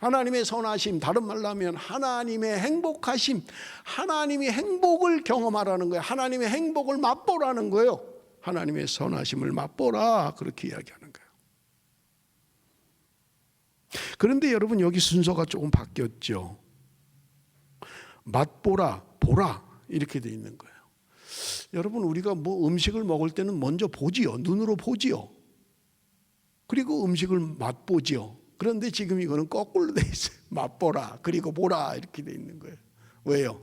하나님의 선하심, 다른 말로 하면 하나님의 행복하심, 하나님이 행복을 경험하라는 거예요. 하나님의 행복을 맛보라는 거예요. 하나님의 선하심을 맛보라, 그렇게 이야기하는 거예요. 그런데 여러분 여기 순서가 조금 바뀌었죠. 맛보라, 보라 이렇게 돼 있는 거예요. 여러분 우리가 뭐 음식을 먹을 때는 먼저 보지요. 눈으로 보지요. 그리고 음식을 맛보지요. 그런데 지금 이거는 거꾸로 돼 있어요. 맛보라 그리고 보라 이렇게 돼 있는 거예요. 왜요?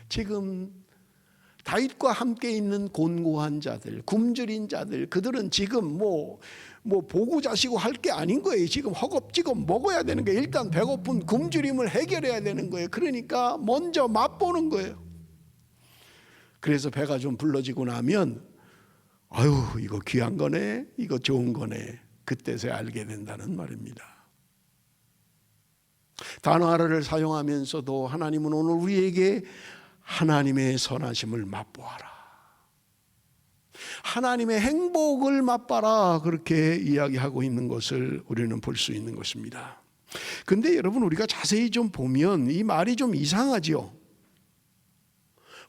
지금 다윗과 함께 있는 곤고한 자들, 굶주린 자들, 그들은 지금 뭐 보고 자시고 할 게 아닌 거예요. 지금 허겁지겁 먹어야 되는 거예요. 일단 배고픈 굶주림을 해결해야 되는 거예요. 그러니까 먼저 맛보는 거예요. 그래서 배가 좀 불러지고 나면 아유 이거 귀한 거네, 이거 좋은 거네, 그때서야 알게 된다는 말입니다. 단어 하나를 사용하면서도 하나님은 오늘 우리에게 하나님의 선하심을 맛보아라, 하나님의 행복을 맛봐라, 그렇게 이야기하고 있는 것을 우리는 볼 수 있는 것입니다. 근데 여러분 우리가 자세히 좀 보면 이 말이 좀 이상하죠.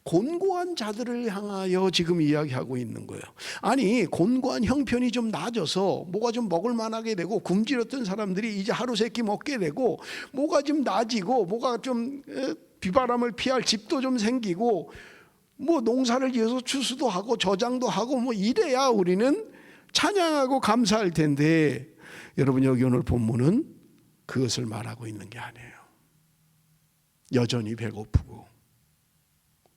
곤고한 자들을 향하여 지금 이야기하고 있는 거예요. 아니 곤고한 형편이 좀 나아져서 뭐가 좀 먹을 만하게 되고 굶주렸던 사람들이 이제 하루 세끼 먹게 되고 뭐가 좀 나아지고 뭐가 좀 비바람을 피할 집도 좀 생기고 뭐 농사를 지어서 추수도 하고 저장도 하고 뭐 이래야 우리는 찬양하고 감사할 텐데, 여러분 여기 오늘 본문은 그것을 말하고 있는 게 아니에요. 여전히 배고프고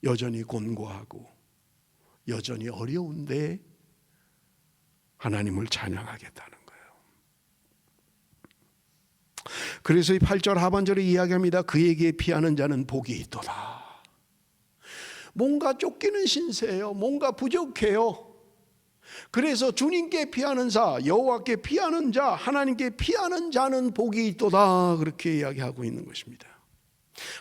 여전히 곤고하고 여전히 어려운데 하나님을 찬양하겠다는 거예요. 그래서 이 8절 하반절에 이야기합니다. 그에게 피하는 자는 복이 있도다. 뭔가 쫓기는 신세예요. 뭔가 부족해요. 그래서 주님께 피하는 자, 여호와께 피하는 자, 하나님께 피하는 자는 복이 있도다, 그렇게 이야기하고 있는 것입니다.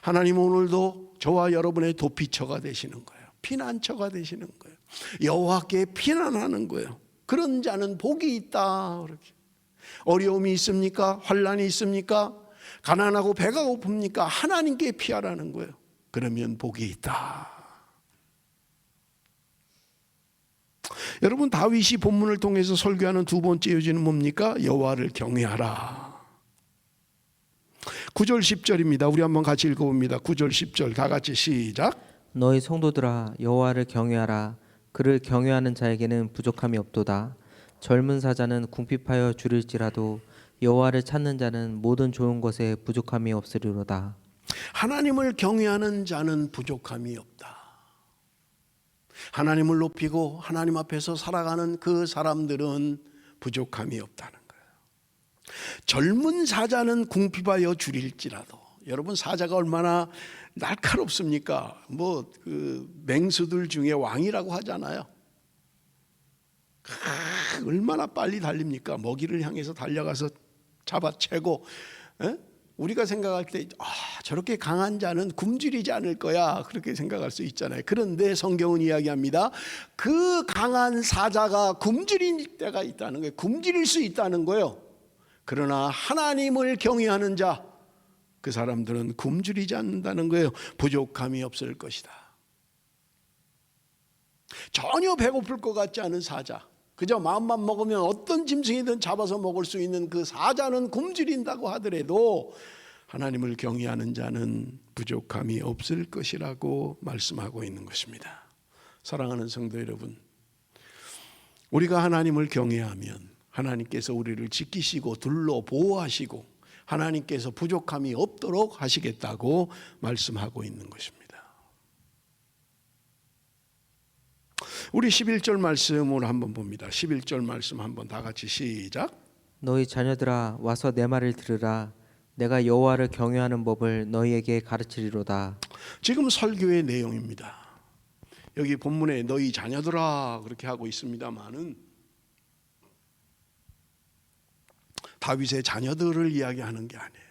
하나님 오늘도 저와 여러분의 도피처가 되시는 거예요. 피난처가 되시는 거예요. 여호와께 피난하는 거예요. 그런 자는 복이 있다. 그렇게. 어려움이 있습니까? 환난이 있습니까? 가난하고 배가 고픕니까? 하나님께 피하라는 거예요. 그러면 복이 있다. 여러분 다윗이 본문을 통해서 설교하는 두 번째 요지는 뭡니까? 여호와를 경외하라. 9절 10절입니다. 우리 한번 같이 읽어봅니다. 9절 10절 다 같이 시작. 너희 성도들아 여호와를 경외하라. 그를 경외하는 자에게는 부족함이 없도다. 젊은 사자는 궁핍하여 줄일지라도 여호와를 찾는 자는 모든 좋은 것에 부족함이 없으리로다. 하나님을 경외하는 자는 부족함이 없다. 하나님을 높이고 하나님 앞에서 살아가는 그 사람들은 부족함이 없다는 거예요. 젊은 사자는 궁핍하여 줄일지라도, 여러분 사자가 얼마나 날카롭습니까? 뭐 그 맹수들 중에 왕이라고 하잖아요. 얼마나 빨리 달립니까? 먹이를 향해서 달려가서 잡아채고, 우리가 생각할 때 저렇게 강한 자는 굶주리지 않을 거야, 그렇게 생각할 수 있잖아요. 그런데 성경은 이야기합니다. 그 강한 사자가 굶주릴 때가 있다는 거예요. 굶주릴 수 있다는 거예요. 그러나 하나님을 경외하는 자, 그 사람들은 굶주리지 않는다는 거예요. 부족함이 없을 것이다. 전혀 배고플 것 같지 않은 사자, 그저 마음만 먹으면 어떤 짐승이든 잡아서 먹을 수 있는 그 사자는 굶주린다고 하더라도 하나님을 경외하는 자는 부족함이 없을 것이라고 말씀하고 있는 것입니다. 사랑하는 성도 여러분, 우리가 하나님을 경외하면 하나님께서 우리를 지키시고 둘러 보호하시고 하나님께서 부족함이 없도록 하시겠다고 말씀하고 있는 것입니다. 우리 11절 말씀을 한번 봅니다. 11절 말씀 한번 다 같이 시작. 너희 자녀들아 와서 내 말을 들으라. 내가 여호와를 경외하는 법을 너희에게 가르치리로다. 지금 설교의 내용입니다. 여기 본문에 너희 자녀들아 그렇게 하고 있습니다만은 다윗의 자녀들을 이야기하는 게 아니에요.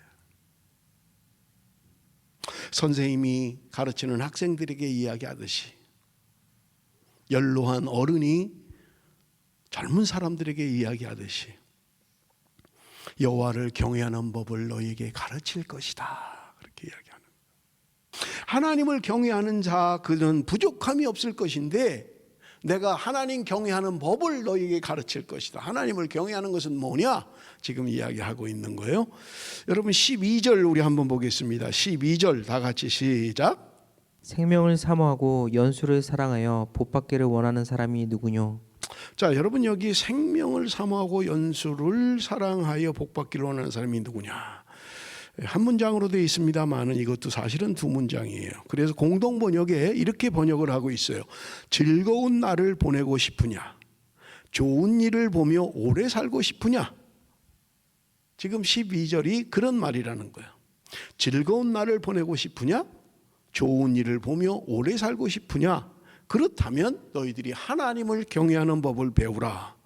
선생님이 가르치는 학생들에게 이야기하듯이 연로한 어른이 젊은 사람들에게 이야기하듯이 여호와를 경외하는 법을 너희에게 가르칠 것이다. 그렇게 이야기하는 거예요. 하나님을 경외하는 자 그는 부족함이 없을 것인데 내가 하나님 경외하는 법을 너희에게 가르칠 것이다. 하나님을 경외하는 것은 뭐냐? 지금 이야기하고 있는 거예요. 여러분 12절 우리 한번 보겠습니다. 12절 다 같이 시작. 생명을 사모하고 연수를 사랑하여 복받기를 원하는 사람이 누구뇨? 자, 여러분 여기 생명을 사모하고 연수를 사랑하여 복받기를 원하는 사람이 누구냐? 한 문장으로 되어 있습니다만은 이것도 사실은 두 문장이에요. 그래서 공동 번역에 이렇게 번역을 하고 있어요. 즐거운 날을 보내고 싶으냐? 좋은 일을 보며 오래 살고 싶으냐? 지금 12절이 그런 말이라는 거예요. 즐거운 날을 보내고 싶으냐? 좋은 일을 보며 오래 살고 싶으냐? 그렇다면 너희들이 하나님을 경외하는 법을 배우라.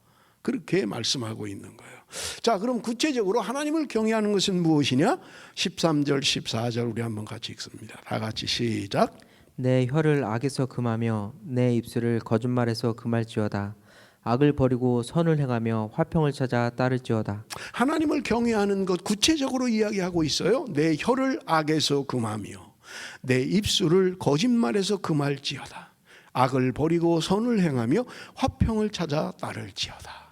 그렇게 말씀하고 있는 거예요. 자, 그럼 구체적으로 하나님을 경외하는 것은 무엇이냐? 13절, 14절 우리 한번 같이 읽습니다. 다 같이 시작. 내 혀를 악에서 금하며 내 입술을 거짓말에서 금할지어다. 악을 버리고 선을 행하며 화평을 찾아 따를지어다. 하나님을 경외하는 것 구체적으로 이야기하고 있어요. 내 혀를 악에서 금하며 내 입술을 거짓말에서 금할지어다. 악을 버리고 선을 행하며 화평을 찾아 따를지어다.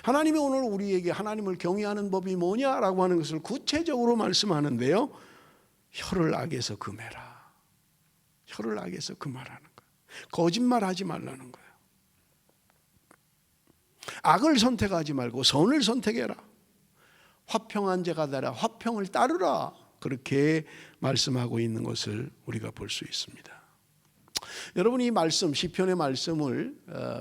하나님이 오늘 우리에게 하나님을 경외하는 법이 뭐냐라고 하는 것을 구체적으로 말씀하는데요. 혀를 악에서 금해라. 혀를 악에서 금하라는 거예요. 거짓말하지 말라는 거예요. 악을 선택하지 말고 선을 선택해라. 화평한 자가 되라. 화평을 따르라. 그렇게 말씀하고 있는 것을 우리가 볼 수 있습니다. 여러분 이 말씀 시편의 말씀을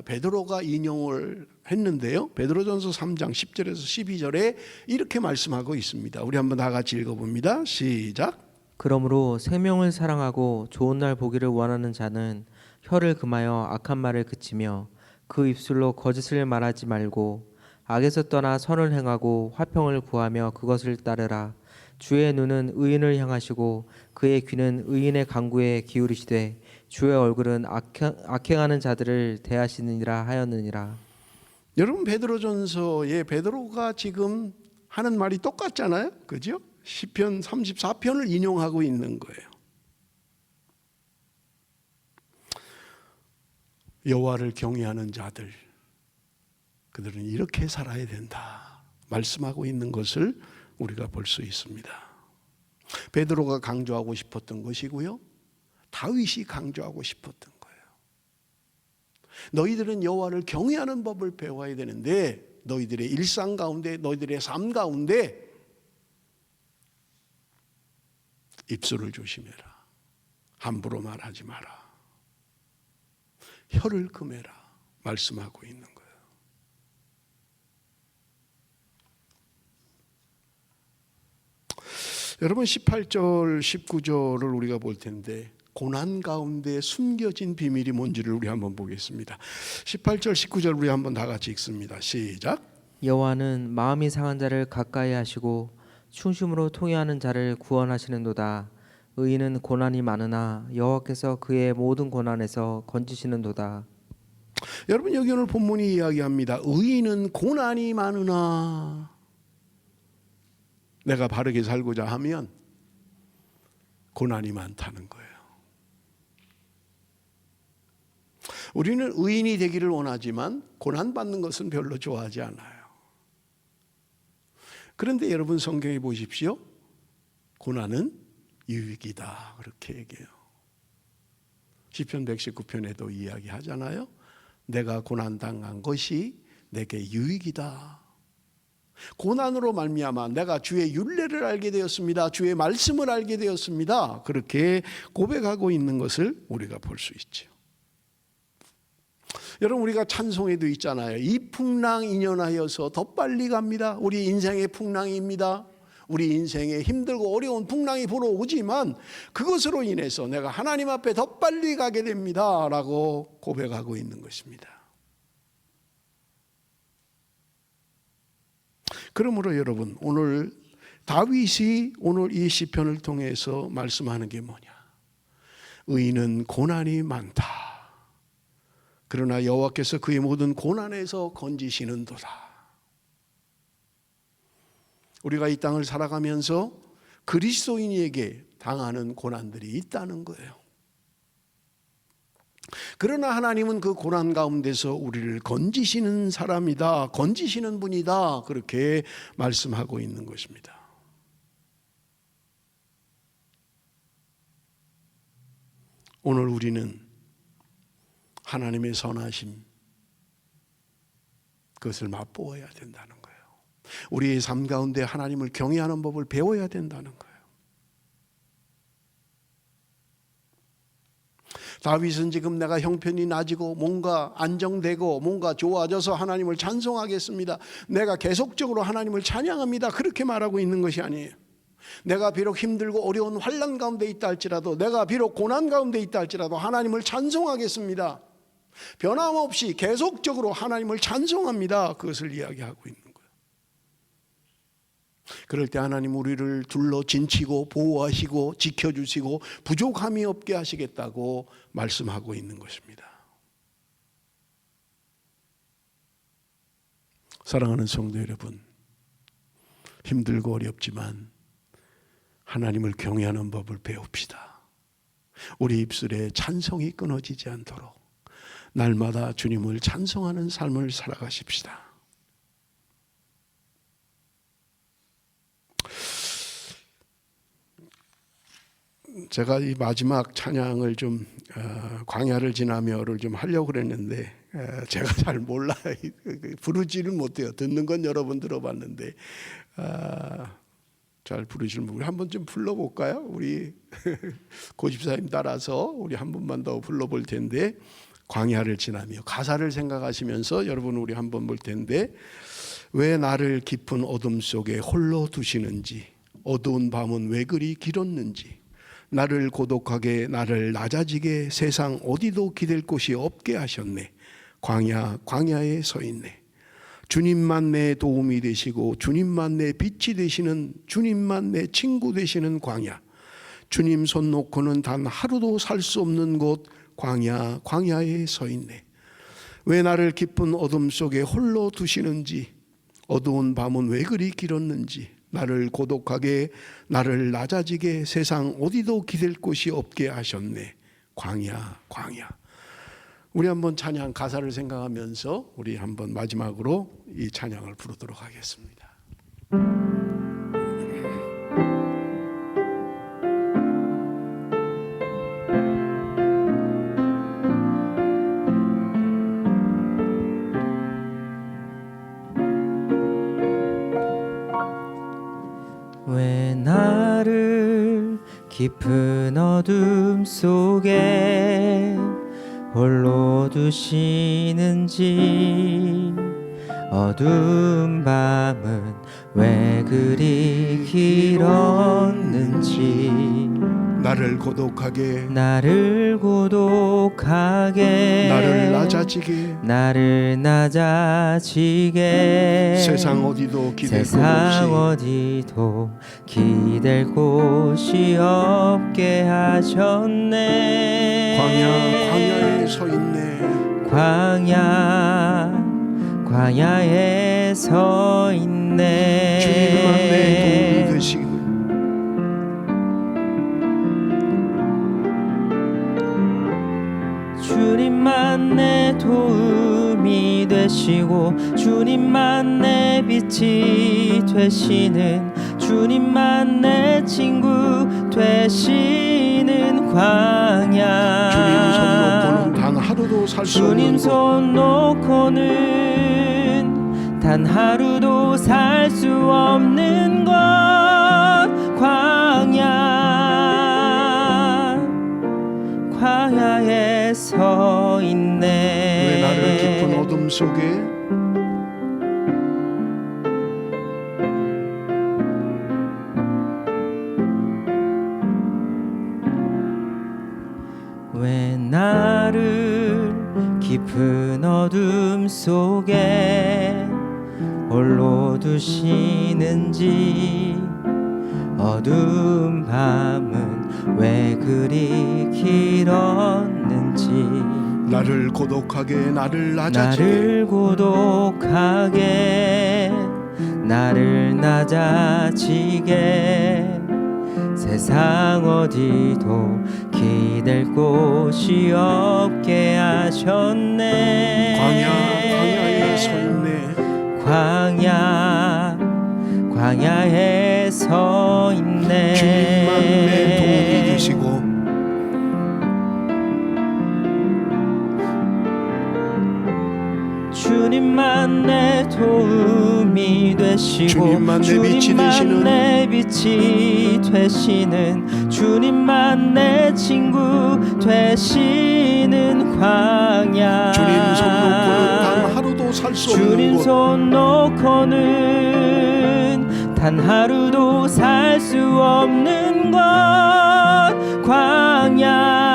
베드로가 인용을 했는데요. 베드로전서 3장 10절에서 12절에 이렇게 말씀하고 있습니다. 우리 한번 다 같이 읽어봅니다. 시작. 그러므로 생명을 사랑하고 좋은 날 보기를 원하는 자는 혀를 금하여 악한 말을 그치며 그 입술로 거짓을 말하지 말고 악에서 떠나 선을 행하고 화평을 구하며 그것을 따르라. 주의 눈은 의인을 향하시고 그의 귀는 의인의 간구에 기울이시되 주의 얼굴은 악행하는 자들을 대하시느니라 하였느니라. 여러분 베드로전서에 베드로가 지금 하는 말이 똑같잖아요. 그죠? 시편 34편을 인용하고 있는 거예요. 여호와를 경외하는 자들 그들은 이렇게 살아야 된다 말씀하고 있는 것을 우리가 볼 수 있습니다. 베드로가 강조하고 싶었던 것이고요. 다윗이 강조하고 싶었던 거예요. 너희들은 여호와를 경외하는 법을 배워야 되는데 너희들의 일상 가운데 너희들의 삶 가운데 입술을 조심해라. 함부로 말하지 마라. 혀를 금해라. 말씀하고 있는 거예요. 여러분 18절 19절을 우리가 볼 텐데 고난 가운데 숨겨진 비밀이 뭔지를 우리 한번 보겠습니다. 18절 19절 우리 한번 다 같이 읽습니다. 시작. 여호와는 마음이 상한 자를 가까이 하시고 충심으로 통회하는 자를 구원하시는도다. 의인은 고난이 많으나 여호와께서 그의 모든 고난에서 건지시는도다. 여러분 여기 오늘 본문이 이야기합니다. 의인은 고난이 많으나 내가 바르게 살고자 하면 고난이 많다는 거예요. 우리는 의인이 되기를 원하지만 고난받는 것은 별로 좋아하지 않아요. 그런데 여러분 성경에 보십시오. 고난은 유익이다 그렇게 얘기해요. 시편 119편에도 이야기하잖아요. 내가 고난당한 것이 내게 유익이다. 고난으로 말미암아 내가 주의 율례를 알게 되었습니다. 주의 말씀을 알게 되었습니다. 그렇게 고백하고 있는 것을 우리가 볼 수 있죠. 여러분, 우리가 찬송에도 있잖아요. 이 풍랑 인연하여서 더 빨리 갑니다. 우리 인생의 풍랑입니다. 우리 인생에 힘들고 어려운 풍랑이 불어오지만 그것으로 인해서 내가 하나님 앞에 더 빨리 가게 됩니다 라고 고백하고 있는 것입니다. 그러므로 여러분, 오늘 다윗이 오늘 이 시편을 통해서 말씀하는 게 뭐냐? 의인은 고난이 많다. 그러나 여호와께서 그의 모든 고난에서 건지시는도다. 우리가 이 땅을 살아가면서 그리스도인에게 당하는 고난들이 있다는 거예요. 그러나 하나님은 그 고난 가운데서 우리를 건지시는 사람이다, 건지시는 분이다, 그렇게 말씀하고 있는 것입니다. 오늘 우리는 하나님의 선하심, 그것을 맛보아야 된다는 거예요. 우리의 삶 가운데 하나님을 경외하는 법을 배워야 된다는 거예요. 다윗은 지금 내가 형편이 나아지고 뭔가 안정되고 뭔가 좋아져서 하나님을 찬송하겠습니다, 내가 계속적으로 하나님을 찬양합니다, 그렇게 말하고 있는 것이 아니에요. 내가 비록 힘들고 어려운 환난 가운데 있다 할지라도, 내가 비록 고난 가운데 있다 할지라도 하나님을 찬송하겠습니다, 변함없이 계속적으로 하나님을 찬송합니다, 그것을 이야기하고 있는 거예요. 그럴 때 하나님 우리를 둘러 진치고 보호하시고 지켜주시고 부족함이 없게 하시겠다고 말씀하고 있는 것입니다. 사랑하는 성도 여러분, 힘들고 어렵지만 하나님을 경외하는 법을 배웁시다. 우리 입술에 찬송이 끊어지지 않도록 날마다 주님을 찬송하는 삶을 살아가십시다. 제가 이 마지막 찬양을 좀 광야를 지나며를 좀 하려고 그랬는데 제가 잘 몰라요. 부르지를 못해요. 듣는 건 여러 번 들어봤는데 잘 부르시는 분, 우리 한번 좀 불러볼까요? 우리 고집사님 따라서 우리 한 번만 더 불러볼 텐데, 광야를 지나며 가사를 생각하시면서 여러분 우리 한번 볼 텐데, 왜 나를 깊은 어둠 속에 홀로 두시는지, 어두운 밤은 왜 그리 길었는지, 나를 고독하게 나를 낮아지게 세상 어디도 기댈 곳이 없게 하셨네. 광야에 서 있네. 주님만 내 도움이 되시고 주님만 내 빛이 되시는, 주님만 내 친구 되시는 광야, 주님 손 놓고는 단 하루도 살 수 없는 곳 광야에 서 있네. 왜 나를 깊은 어둠 속에 홀로 두시는지, 어두운 밤은 왜 그리 길었는지, 나를 고독하게 나를 낮아지게 세상 어디도 기댈 곳이 없게 하셨네. 광야. 우리 한번 찬양 가사를 생각하면서 우리 한번 마지막으로 이 찬양을 부르도록 하겠습니다. 왜 나를 깊은 어둠 속에 홀로 두시는지, 어두운 밤은 왜 그리 길었는지, 나를 고독하게 나를 낮아지게 세상 어디도 기댈 곳이 없게 하셨네. 광야에 서 있네. 광야에 서 있네. 주님만 내 도움이 되시고, 주님만 내 도움이 되시고 주님만 내 빛이 되시는, 주님만 내 친구 되시는 광야. 주님 손 놓고는 단 하루도 살 수 주님 없는 곳, 손 놓고는 단 하루도 살 수 없는 곳, 광야에 서 있네. 왜 나를 깊은 어둠 속에 왜 나를 깊은 어둠 속에 홀로 두시는지, 어두운 밤은 왜 그리 길었는지, 나를 고독하게 나를 낮아지게 나를 고독하게 나를 낮아지게 세상 어디도 기댈 곳이 없게 하셨네. 광야에 서 있네. 광야에 서 있네. 주님만 내 도움이 되시고 주님만 내 도움이 되시고, 주님만 내 빛이 되시는, 내 빛이 되시는, 주님만 내 친구 되시는 광야. 주님 손 놓고는 단 하루도 살 수 없는 주님 곳, 손 놓고는 단 하루도 살 수 없는 곳, 광야.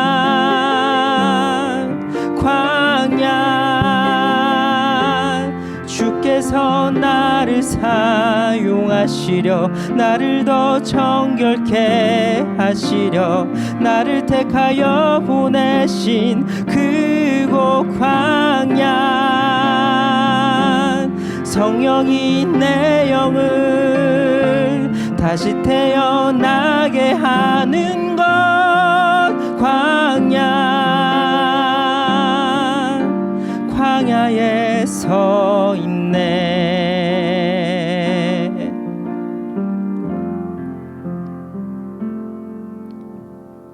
주께서 나를 사용하시려, 나를 더 정결케 하시려, 나를 택하여 보내신 그곳 광야. 성령이 내 영을 다시 태어나게 하는 것, 광야에 서 있네.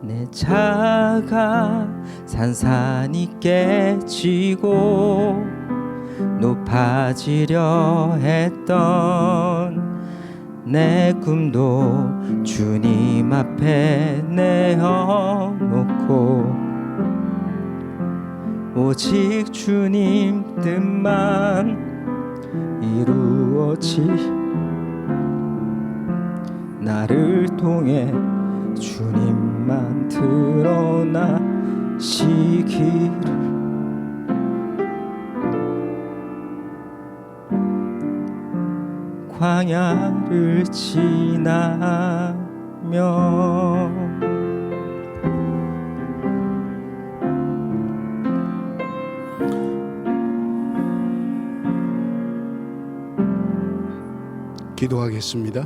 내 차가 산산이 깨지고 높아지려 했던 내 꿈도 주님 앞에 내어놓고, 오직 주님 뜻만 이루어지, 나를 통해 주님만 드러나시기를. 광야를 지나며 기도하겠습니다.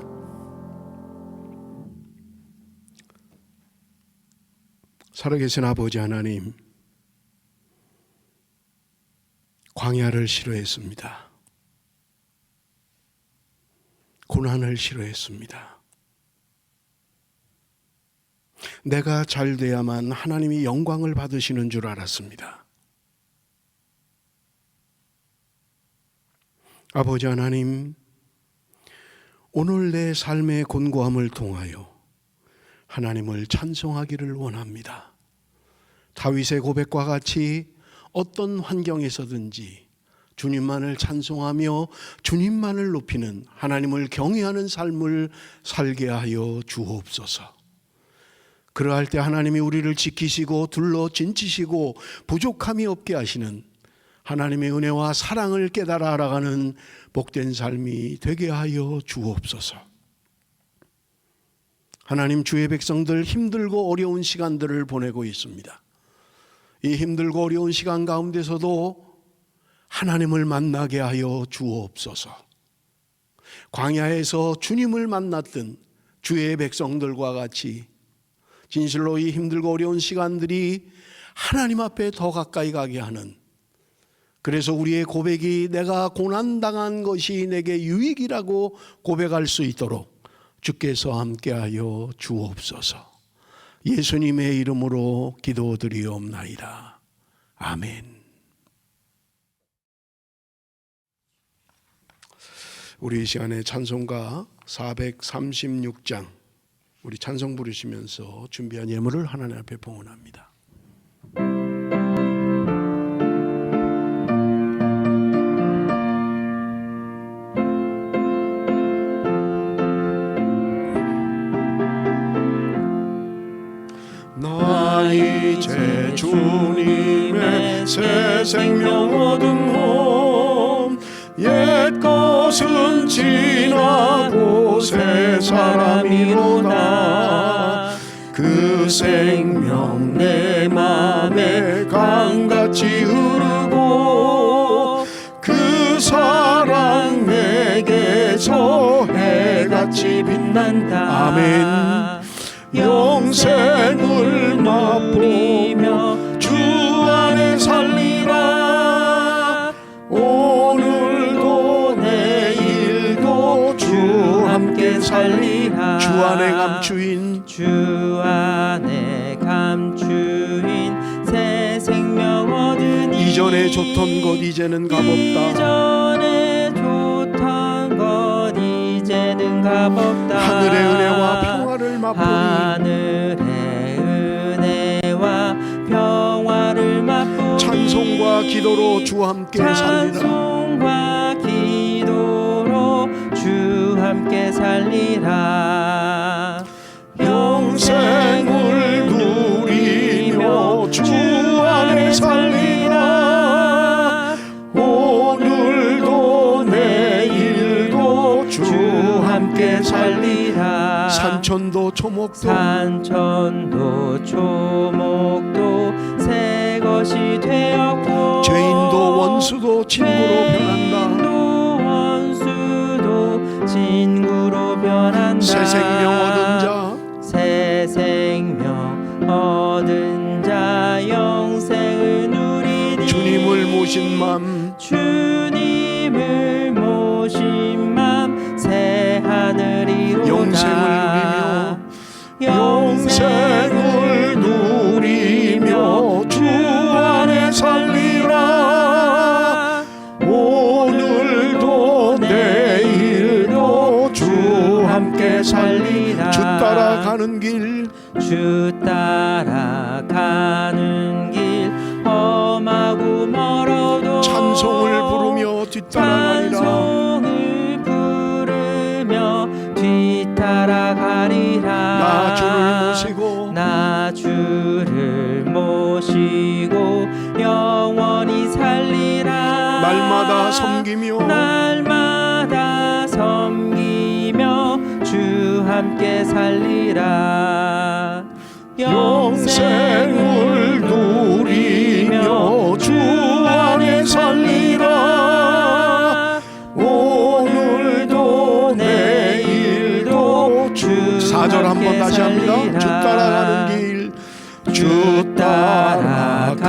살아계신 아버지 하나님, 광야를 싫어했습니다. 고난을 싫어했습니다. 내가 잘 돼야만 하나님이 영광을 받으시는 줄 알았습니다. 아버지 하나님, 오늘 내 삶의 곤고함을 통하여 하나님을 찬송하기를 원합니다. 다윗의 고백과 같이 어떤 환경에서든지 주님만을 찬송하며 주님만을 높이는, 하나님을 경외하는 삶을 살게 하여 주옵소서. 그러할 때 하나님이 우리를 지키시고 둘러 진치시고 부족함이 없게 하시는 하나님의 은혜와 사랑을 깨달아 알아가는 복된 삶이 되게 하여 주옵소서. 하나님, 주의 백성들 힘들고 어려운 시간들을 보내고 있습니다. 이 힘들고 어려운 시간 가운데서도 하나님을 만나게 하여 주옵소서. 광야에서 주님을 만났던 주의 백성들과 같이 진실로 이 힘들고 어려운 시간들이 하나님 앞에 더 가까이 가게 하는, 그래서 우리의 고백이 내가 고난당한 것이 내게 유익이라고 고백할 수 있도록 주께서 함께하여 주옵소서. 예수님의 이름으로 기도드리옵나이다. 아멘. 우리 이 시간에 찬송가 436장 우리 찬송 부르시면서 준비한 예물을 하나님 앞에 봉헌합니다. 나 이제 주님의 새 생명 얻은 몸 옛 것은 지나고 새 사람이로다 그 생명 내 맘에 강같이 흐르고 그 사랑 내게서 해같이 빛난다. 아멘. 영생을 맛보며 주 안에 살리라. 오늘도 내일도 주 함께 살리라. 주 안에 감추인 주 안에 감추인 새 생명 얻으니 이전에 좋던 것 이제는 값없다. 이전에 좋던 것 이제는 값없다. 하늘의 은혜와 평화를 맛보니 하늘의 은혜와 평화를 맛보니 찬송과 기도로 주 함께 살리라. 찬송과 기도로 주 함께 살리라. 영생을 누리며 주 안에 살리라. 오늘도 내일도 주 함께 살리라. 산천도 초목도 산천도 초목도 새 것이 되었고 죄인도 원수도 친구로 변한다. 죄인도 원수도 친구로 변한다. 새 생명 얻은 자 새 생명 얻은 자 영생을 누리니 주님을 모신 맘 주님을 모신 맘 새 하늘이로다. 영생을 누리며 주 안에 살리라. 오늘도 내일도 주 함께 살리라. 주 따라가는 길 주 따라가는 길 험하고 멀어도 찬송을 부르며 뒤따라가리라. 찬송을 부르며 뒤따라가리라. 나 주를 모시고 영원히 살리라. 날마다 섬기며 날마다 섬기며 주 함께 살리라. 영생을 누리며 주 안에 살리라. 오늘도 내일도 주 4절 한번 다시 합니다. 주 따라가는 길 주 따라가는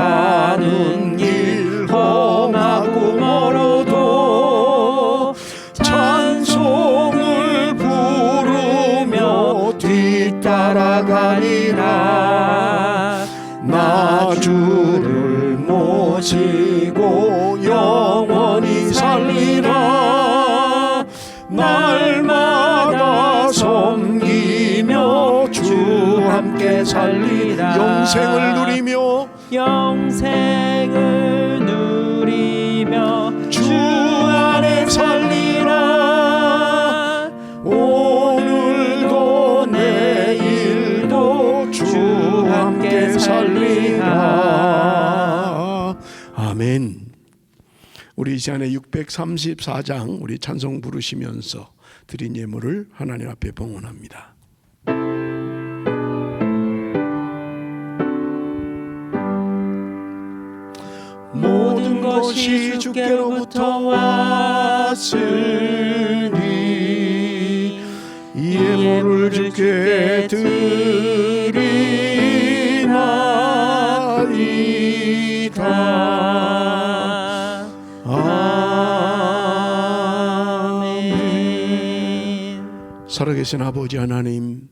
길 험하고 멀어도 찬송을 부르며 뒤따라가리라. 나 주를 모시고 영원히 살리라. 날마다 섬기며 주 함께 살리라. 영생을 누리며 주 안에 살리라. 오늘도 내일도 주 함께 살리라. 아멘. 우리 이 시간에 634장 우리 찬송 부르시면서 드린 예물을 하나님 앞에 봉헌합니다. 모든 것이 주께로부터 왔으니 이 예물을 주께 드리나이다. 아멘. 살아계신 아버지 하나님,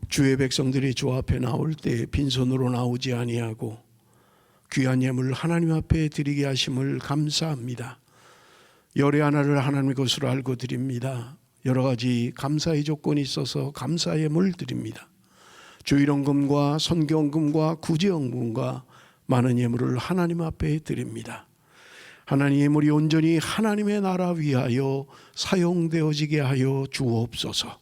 주의 백성들이 주 앞에 나올 때 빈손으로 나오지 아니하고 귀한 예물을 하나님 앞에 드리게 하심을 감사합니다. 열의 하나를 하나님의 것으로 알고 드립니다. 여러 가지 감사의 조건이 있어서 감사의 예물 드립니다. 주일원금과 선교원금과 구제원금과 많은 예물을 하나님 앞에 드립니다. 하나님의 예물이 온전히 하나님의 나라 위하여 사용되어지게 하여 주옵소서.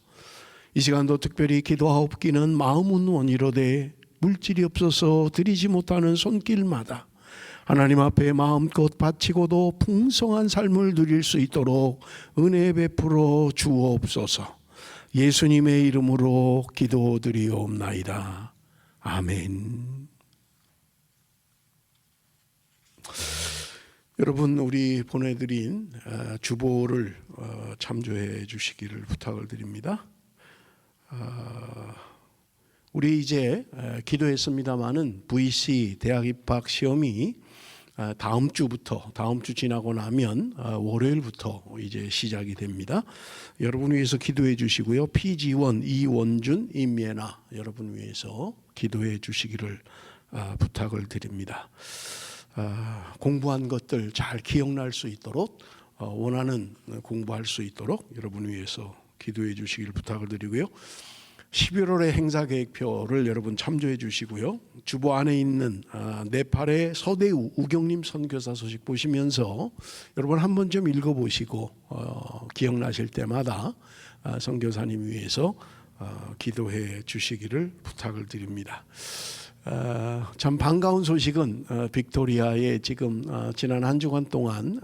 이 시간도 특별히 기도하옵기는 마음은 원이로되 물질이 없어서 드리지 못하는 손길마다 하나님 앞에 마음껏 바치고도 풍성한 삶을 누릴 수 있도록 은혜 베풀어 주옵소서. 예수님의 이름으로 기도드리옵나이다. 아멘. 여러분, 우리 보내드린 주보를 참조해 주시기를 부탁을 드립니다. 우리 이제 기도했습니다마는 VC 대학 입학 시험이 다음 주 지나고 나면 월요일부터 이제 시작이 됩니다. 여러분 위해서 기도해 주시고요. PG1 이원준, 임예나 여러분 위해서 기도해 주시기를 부탁을 드립니다. 공부한 것들 잘 기억날 수 있도록 원하는 공부할 수 있도록 여러분 위해서 기도해 주시기를 부탁을 드리고요. 11월의 행사 계획표를 여러분 참조해 주시고요. 주보 안에 있는 네팔의 서대우 우경림 선교사 소식 보시면서 여러분 한 번 좀 읽어보시고 기억나실 때마다 선교사님 위해서 기도해 주시기를 부탁을 드립니다. 참 반가운 소식은 빅토리아에 지금 지난 한 주간 동안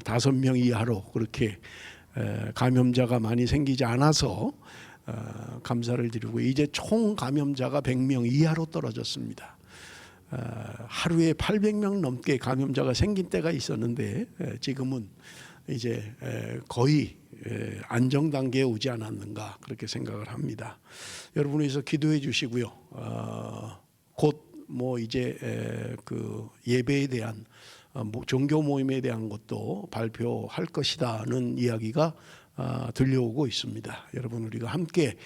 5명 이하로 그렇게 감염자가 많이 생기지 않아서 감사를 드리고 이제 총 감염자가 100명 이하로 떨어졌습니다. 하루에 800명 넘게 감염자가 생긴 때가 있었는데 지금은 이제 거의 안정 단계에 오지 않았는가 그렇게 생각을 합니다. 여러분 위해서 기도해 주시고요. 곧 뭐 이제 그 예배에 대한 종교 모임에 대한 것도 발표할 것이다는 이야기가 들려오고 있습니다. 여러분 우리가 함께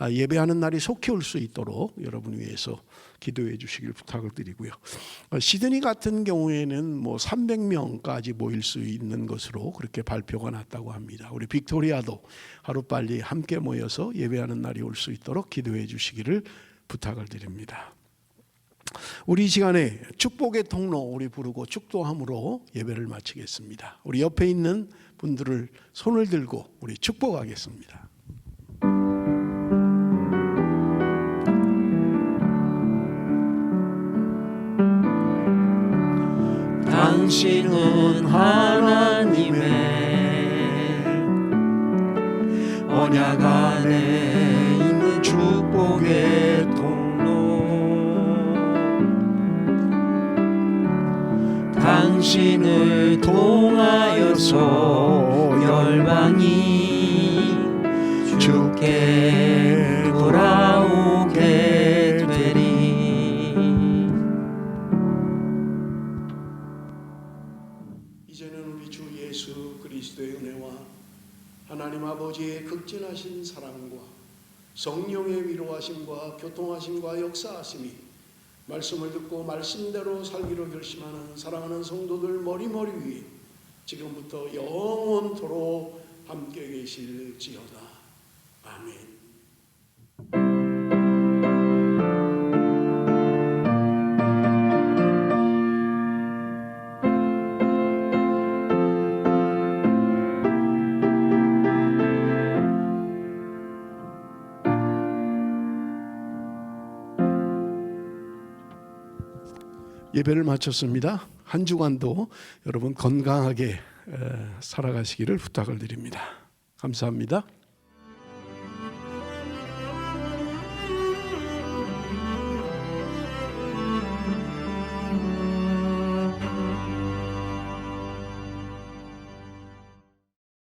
예배하는 날이 속히 올 수 있도록 여러분 위해서 기도해 주시길 부탁을 드리고요. 시드니 같은 경우에는 뭐 300명까지 모일 수 있는 것으로 그렇게 발표가 났다고 합니다. 우리 빅토리아도 하루빨리 함께 모여서 예배하는 날이 올 수 있도록 기도해 주시기를 부탁을 드립니다. 우리 이 시간에 축복의 통로 우리 부르고 축도함으로 예배를 마치겠습니다. 우리 옆에 있는 분들을 손을 들고 우리 축복하겠습니다. 당신은 하나님의 언약 안에 있는 축복의 통로 당신을 통하여서 열방이 주께 돌아오게 되리. 이제는 우리 주 예수 그리스도의 은혜와 하나님 아버지의 극진하신 사랑과 성령의 위로하심과 교통하심과 역사하심이 말씀을 듣고 말씀대로 살기로 결심하는 사랑하는 성도들 머리머리 위에 지금부터 영원토록 함께 계실지어다. 아멘. 예배를 마쳤습니다. 한 주간도 여러분 건강하게 살아가시기를 부탁을 드립니다. 감사합니다.